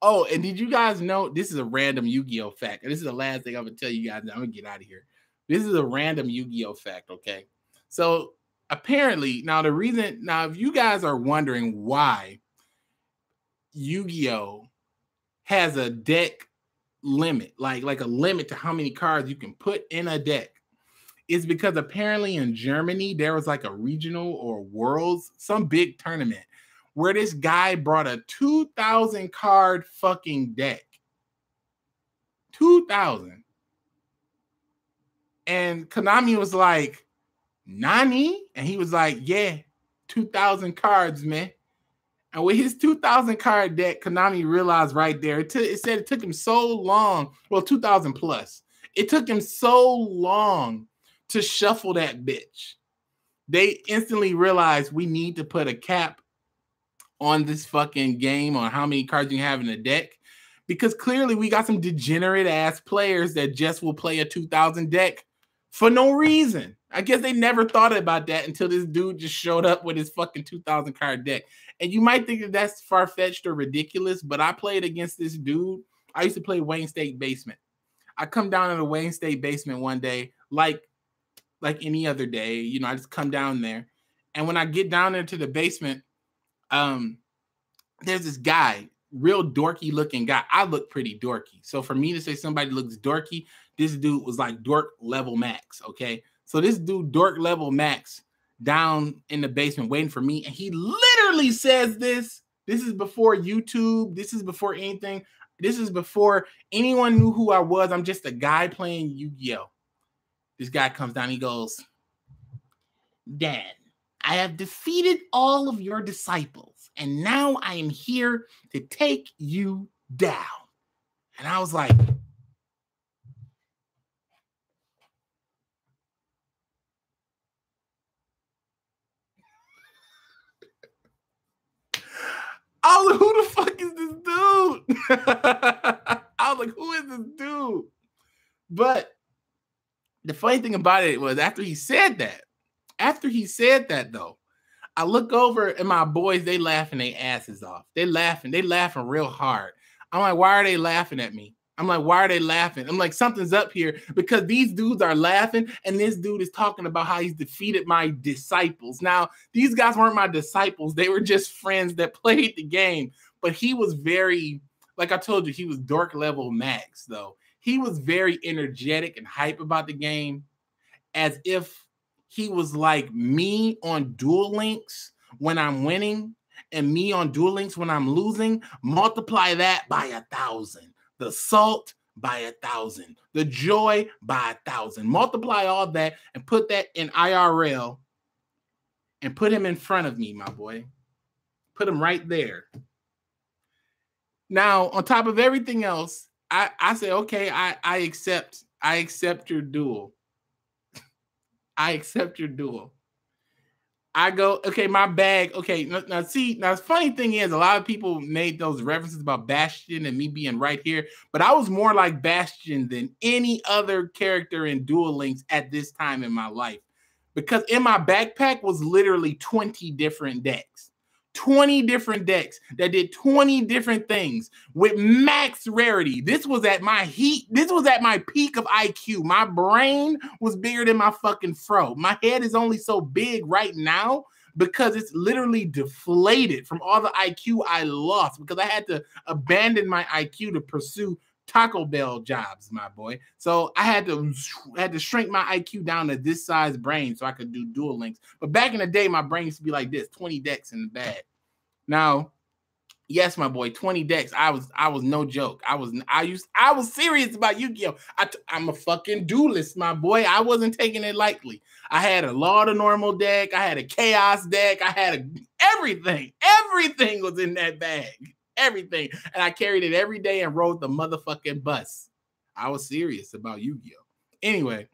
Oh, and did you guys know, this is a random Yu-Gi-Oh fact. And this is the last thing I'm going to tell you guys. I'm going to get out of here. This is a random Yu-Gi-Oh fact, okay? So apparently, now if you guys are wondering why Yu-Gi-Oh has a deck limit, like a limit to how many cards you can put in a deck, is because apparently in Germany, there was like a regional or worlds, some big tournament where this guy brought a 2,000 card fucking deck. 2,000. And Konami was like, NANI? And he was like, yeah, 2,000 cards, man. And with his 2,000 card deck, Konami realized right there, it said it took him so long, well, 2,000 plus. It took him so long to shuffle that bitch. They instantly realized we need to put a cap on this fucking game on how many cards you have in a deck, because clearly we got some degenerate ass players that just will play a 2,000 deck for no reason. I guess they never thought about that until this dude just showed up with his fucking 2,000 card deck. And you might think that that's far-fetched or ridiculous, but I played against this dude. I used to play Wayne State Basement. I come down to the Wayne State Basement one day, like any other day, you know, I just come down there. And when I get down there to the basement, there's this guy, real dorky looking guy. I look pretty dorky. So for me to say somebody looks dorky, this dude was like dork level max, okay? So this dude, dork level max, down in the basement waiting for me. And he literally says this. This is before YouTube. This is before anything. This is before anyone knew who I was. I'm just a guy playing Yu-Gi-Oh! This guy comes down. He goes, Dan, I have defeated all of your disciples, and now I am here to take you down. And I was like, I was like, who the fuck is this dude? I was like, who is this dude? But the funny thing about it was after he said that though, I look over and my boys, they laughing their asses off. They laughing real hard. I'm like, why are they laughing at me? I'm like, why are they laughing? I'm like, something's up here because these dudes are laughing and this dude is talking about how he's defeated my disciples. Now, these guys weren't my disciples. They were just friends that played the game. But he was very, like I told you, he was dork level max, though. He was very energetic and hype about the game as if he was like me on Duel Links when I'm winning and me on Duel Links when I'm losing. Multiply that by 1,000. The salt by 1,000, the joy by 1,000. Multiply all that and put that in IRL and put him in front of me, my boy. Put him right there. Now, on top of everything else, I say, okay, I accept your duel. I accept your duel. I go, okay, my bag. Okay, now see, now the funny thing is, a lot of people made those references about Bastion and me being right here, but I was more like Bastion than any other character in Duel Links at this time in my life, because in my backpack was literally 20 different decks. 20 different decks that did 20 different things with max rarity. This was at my heat. This was at my peak of IQ. My brain was bigger than my fucking fro. My head is only so big right now because it's literally deflated from all the IQ I lost because I had to abandon my IQ to pursue Taco Bell jobs, my boy. So I had to shrink my IQ down to this size brain so I could do Duel Links. But back in the day, my brain used to be like this, 20 decks in the bag. Now, yes, my boy, 20 decks. I was no joke. I was serious about Yu-Gi-Oh! I'm a fucking duelist, my boy. I wasn't taking it lightly. I had a Law of Normal deck. I had a Chaos deck. I had everything. Everything was in that bag. Everything. And I carried it every day and rode the motherfucking bus. I was serious about Yu-Gi-Oh! Anyway,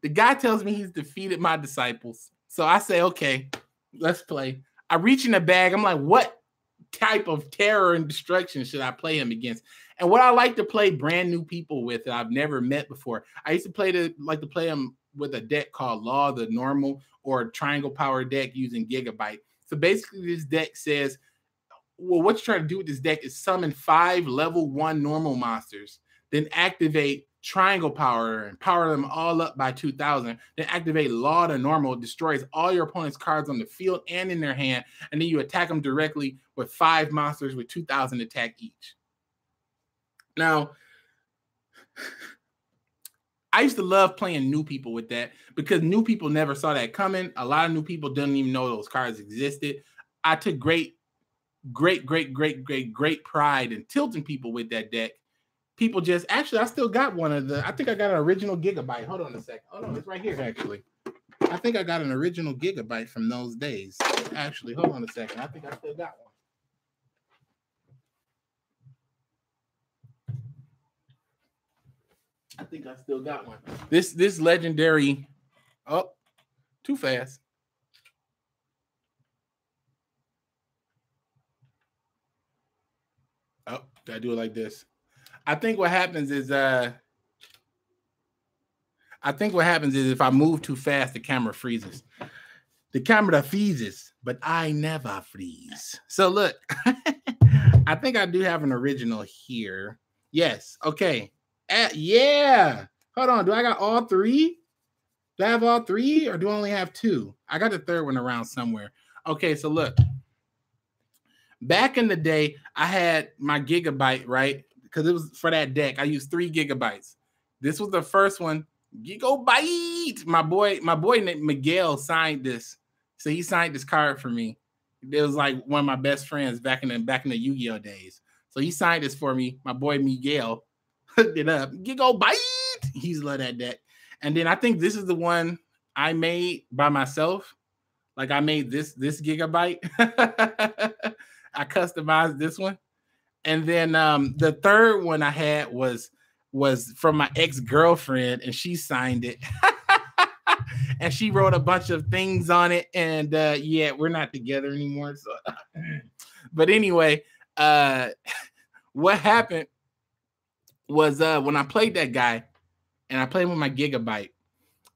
the guy tells me he's defeated my disciples. So I say, okay, let's play. I reach in the bag. I'm like, what type of terror and destruction should I play him against? And what I like to play brand new people with that I've never met before. I used to like to play him with a deck called Law of the Normal or a Triangle Power deck using Gigabyte. So basically this deck says, well, what you're trying to do with this deck is summon 5 level 1 normal monsters, then activate Triangle Power and power them all up by 2,000. Then activate Law to Normal, destroys all your opponent's cards on the field and in their hand, and then you attack them directly with 5 monsters with 2,000 attack each. Now, I used to love playing new people with that because new people never saw that coming. A lot of new people didn't even know those cards existed. I took great pride in tilting people with that deck. People just, actually, I still got one of the, I think I got an original Gigabyte. Hold on a second. Hold on, it's right here, actually. I think I got an original Gigabyte from those days. Actually, hold on a second. I think I still got one. I think I still got one. This legendary, oh, too fast. Oh, gotta do it like this. I think what happens is if I move too fast, the camera freezes. The camera freezes, but I never freeze. So look, I think I do have an original here. Yes. Okay. Yeah. Hold on. Do I got all 3? Do I have all 3 or do I only have 2? I got the third one around somewhere. Okay. So look, back in the day, I had my Gigabyte, right? Because it was for that deck. I used 3 gigabytes. This was the first one. Gigabyte. My boy Miguel signed this. So he signed this card for me. It was like one of my best friends back in the Yu-Gi-Oh days. So he signed this for me. My boy Miguel hooked it up. Gigabyte. He's love that deck. And then I think this is the one I made by myself. Like I made this Gigabyte. I customized this one. And then the third one I had was from my ex-girlfriend, and she signed it. And she wrote a bunch of things on it. And yeah, we're not together anymore. But anyway, what happened was when I played that guy, and I played with my gigabyte,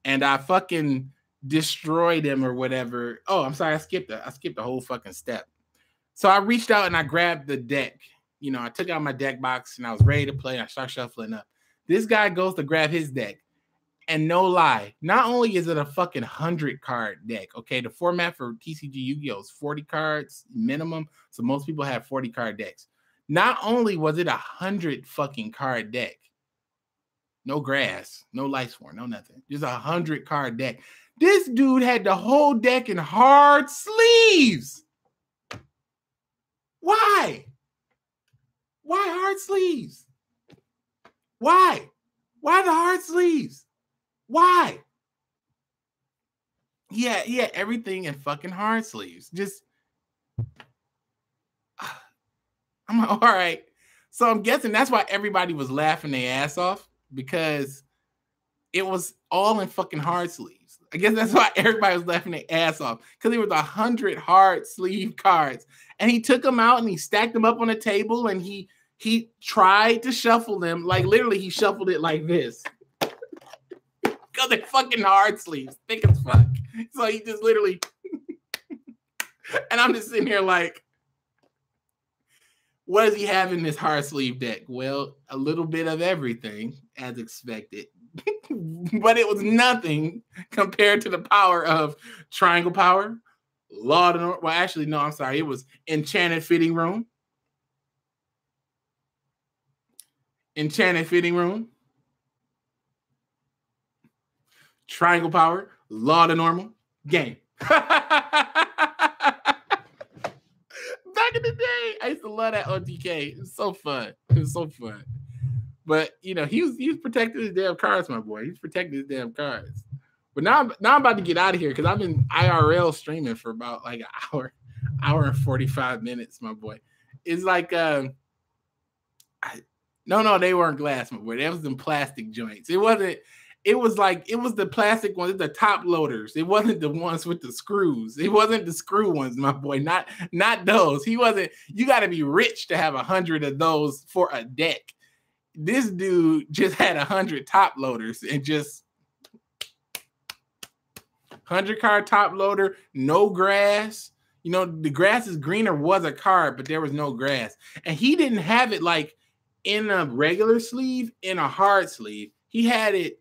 and I fucking destroyed him or whatever. Oh, I'm sorry, I skipped the whole fucking step. So I reached out and I grabbed the deck. You know, I took out my deck box and I was ready to play. I started shuffling up. This guy goes to grab his deck. And no lie, not only is it a fucking 100 card deck, okay? The format for TCG Yu-Gi-Oh! Is 40 cards minimum. So most people have 40 card decks. Not only was it 100 fucking card deck, no grass, no life form, no nothing. Just 100 card deck. This dude had the whole deck in hard sleeves. Why? Why hard sleeves? Why? Why the hard sleeves? Why? Yeah, everything in fucking hard sleeves. Just, I'm like, all right. So I'm guessing that's why everybody was laughing their ass off, because it was all in fucking hard sleeves. I guess that's why everybody was laughing their ass off, because there was 100 hard sleeve cards, and he took them out and he stacked them up on a table, and he tried to shuffle them. Like literally, he shuffled it like this. Because they're fucking hard sleeves, thick as fuck. So he just literally, and I'm just sitting here like, what does he have in this hard sleeve deck? Well, a little bit of everything, as expected. But it was nothing compared to the power of Triangle Power, Law of the North. Well, actually, no, I'm sorry. It was Enchanted Fitting Room. Enchanted Fitting Room. Triangle Power, Law to Normal, game. Back in the day, I used to love that on DK. It was so fun. It was so fun. But you know, he was protecting his damn cards, my boy. He's protecting his damn cards. But now I'm about to get out of here because I've been IRL streaming for about like an hour and 45 minutes, my boy. It's like no, they weren't glass, my boy. That was them plastic joints. It was the plastic ones, the top loaders. It wasn't the ones with the screws. It wasn't the screw ones, my boy. Not those. He wasn't. You got to be rich to have 100 of those for a deck. This dude just had 100 top loaders and just 100 card top loader, no grass. You know, the grass is greener was a card, but there was no grass. And he didn't have it like in a regular sleeve, in a hard sleeve. He had it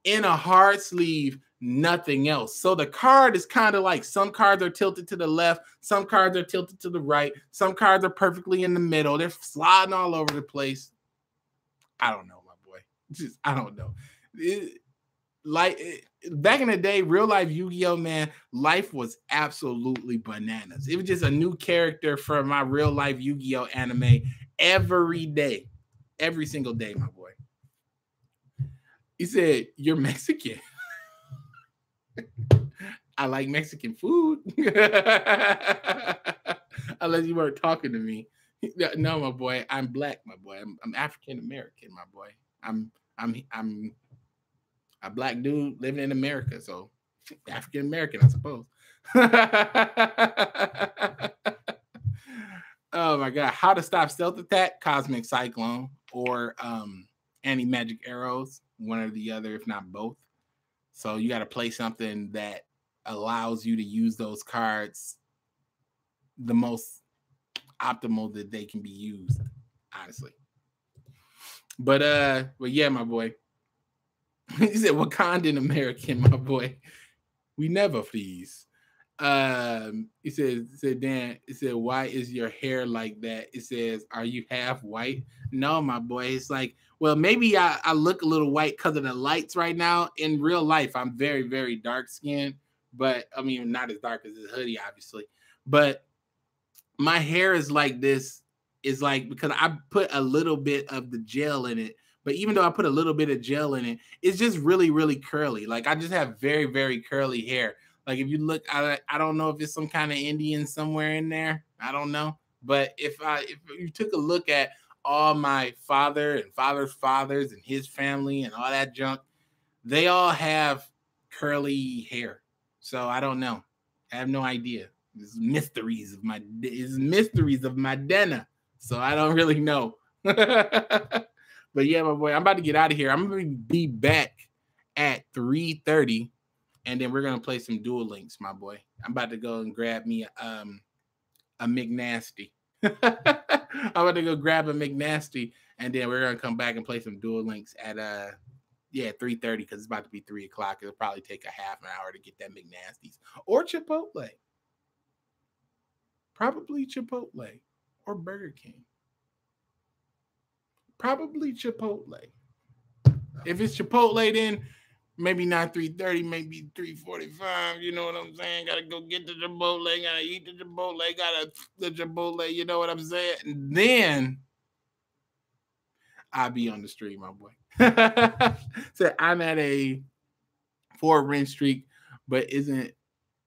in a hard sleeve, nothing else. So the card is kind of like some cards are tilted to the left, some cards are tilted to the right, some cards are perfectly in the middle. They're sliding all over the place. I don't know, my boy. I don't know. Back in the day, real life Yu-Gi-Oh, man, life was absolutely bananas. It was just a new character for my real life Yu-Gi-Oh anime every day, every single day, my boy. He said, "You're Mexican." I like Mexican food. Unless you weren't talking to me. No, my boy. I'm black, my boy. I'm African American, my boy. I'm a black dude living in America, so African American, I suppose. Oh my god! How to stop stealth attack? Cosmic Cyclone or anti-magic arrows, one or the other, if not both. So you got to play something that allows you to use those cards the most optimal that they can be used, honestly. But yeah, my boy. He said Wakandan American, my boy. We never freeze. He said, Dan, it said, why is your hair like that? It says, are you half white? No, my boy. It's like, well, maybe I look a little white because of the lights right now. In real life, I'm very, very dark skinned, but I mean, not as dark as this hoodie, obviously. But my hair is like this, is like because I put a little bit of the gel in it. But even though I put a little bit of gel in it, it's just really, really curly. Like I just have very, very curly hair. Like if you look, I don't know if it's some kind of Indian somewhere in there. I don't know. But if you took a look at all my father and father's fathers and his family and all that junk, they all have curly hair. So I don't know. I have no idea. It's mysteries of my Dana. So I don't really know. But yeah, my boy, I'm about to get out of here. I'm gonna be back at 3:30, and then we're gonna play some Duel Links, my boy. I'm about to go and grab me a McNasty. I'm about to go grab a McNasty, and then we're gonna come back and play some Duel Links at 3:30 because it's about to be 3 o'clock. It'll probably take a half an hour to get that McNasty's or Chipotle. Probably Chipotle or Burger King. Probably Chipotle. If it's Chipotle, then maybe not 3:30, maybe 3:45. You know what I'm saying? Gotta go get the Chipotle, gotta eat the Chipotle, the Chipotle, you know what I'm saying? And then I'll be on the street, my boy. So I'm at a 4-win streak, but isn't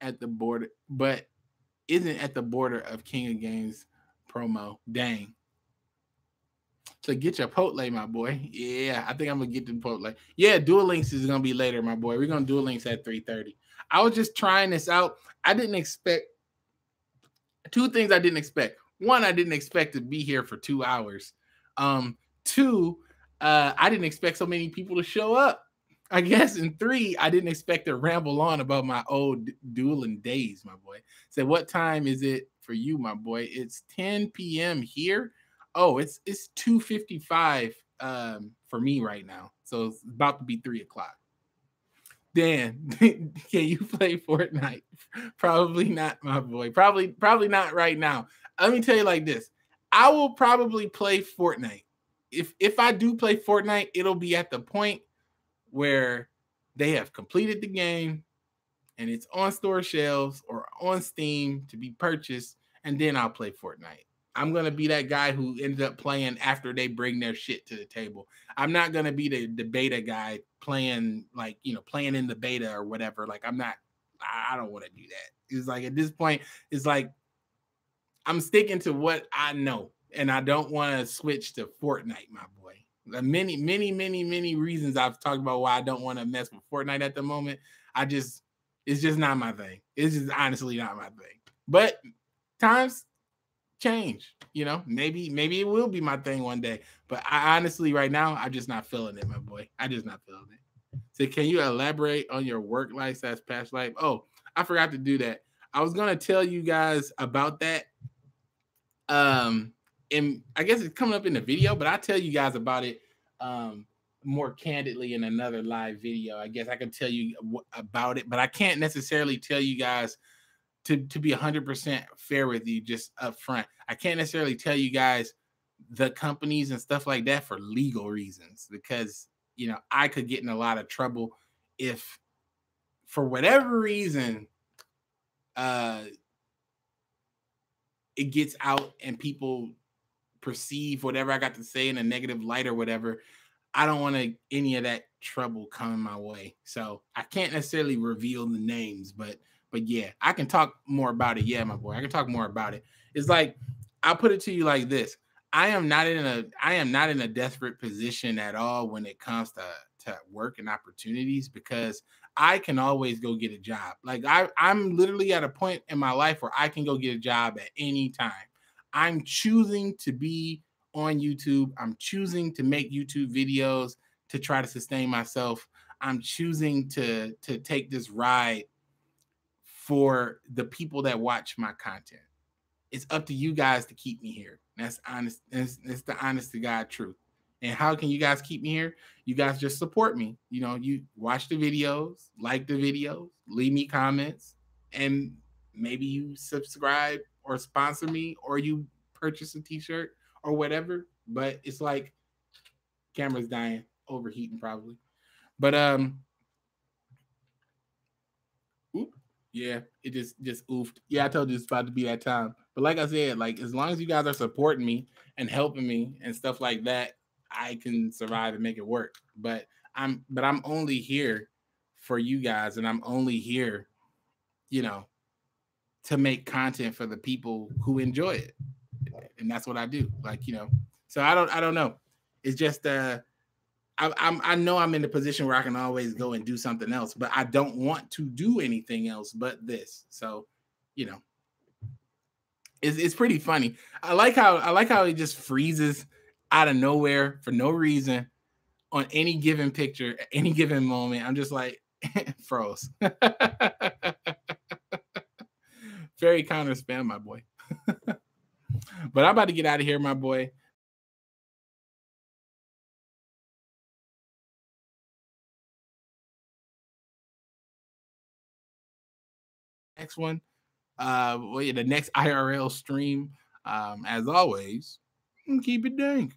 at the border of King of Games promo. Dang. So get your Chipotle, my boy. Yeah, I think I'm gonna get the Chipotle. Yeah, Duel Links is gonna be later, my boy. We're gonna Duel Links at 3:30. I was just trying this out. I didn't expect 2 things. I didn't expect. One, I didn't expect to be here for 2 hours. 2, I didn't expect so many people to show up, I guess. And 3, I didn't expect to ramble on about my old dueling days, my boy. So what time is it for you, my boy? It's 10 p.m. here. Oh, it's 2:55 for me right now. So it's about to be 3 o'clock. Dan, can you play Fortnite? Probably not, my boy. Probably not right now. Let me tell you like this. I will probably play Fortnite. If I do play Fortnite, it'll be at the point where they have completed the game and it's on store shelves or on Steam to be purchased, and then I'll play Fortnite. I'm going to be that guy who ends up playing after they bring their shit to the table. I'm not going to be the beta guy playing playing in the beta or whatever. Like I don't want to do that. It's like at this point, it's like I'm sticking to what I know, and I don't want to switch to Fortnite, my boy. Many reasons I've talked about why I don't want to mess with Fortnite at the moment. It's just not my thing. It's just honestly not my thing. But times change, maybe it will be my thing one day. But I honestly, right now, I'm just not feeling it, my boy. I'm just not feeling it. So can you elaborate on your work life / past life? Oh, I forgot to do that. I was gonna tell you guys about that. And I guess it's coming up in the video, but I'll tell you guys about it more candidly in another live video. I guess I can tell you about it, but I can't necessarily tell you guys to be 100% fair with you just up front. I can't necessarily tell you guys the companies and stuff like that for legal reasons, because I could get in a lot of trouble if for whatever reason it gets out and people perceive whatever I got to say in a negative light or whatever. I don't want any of that trouble coming my way. So I can't necessarily reveal the names, but yeah, I can talk more about it. Yeah, my boy, I can talk more about it. It's like, I'll put it to you like this. I am not in a desperate position at all when it comes to work and opportunities, because I can always go get a job. Like I'm literally at a point in my life where I can go get a job at any time. I'm choosing to be on YouTube. I'm choosing to make YouTube videos to try to sustain myself. I'm choosing to take this ride for the people that watch my content. It's up to you guys to keep me here. That's honest. It's the honest to God truth. And how can you guys keep me here? You guys just support me. You watch the videos, like the videos, leave me comments, and maybe you subscribe or sponsor me, or you purchase a t-shirt or whatever. But it's like, camera's dying, overheating probably. But yeah, it just oofed. Yeah, I told you it's about to be that time. But like I said, like as long as you guys are supporting me and helping me and stuff like that, I can survive and make it work. But I'm only here for you guys, and I'm only here, to make content for the people who enjoy it. And that's what I do. Like, so I don't know. It's just I know I'm in a position where I can always go and do something else, but I don't want to do anything else but this. So, It's pretty funny. I like how it just freezes out of nowhere for no reason on any given picture at any given moment. I'm just like froze. Very counter spam, my boy. But I'm about to get out of here, my boy. Next one, the next IRL stream. As always, keep it dank.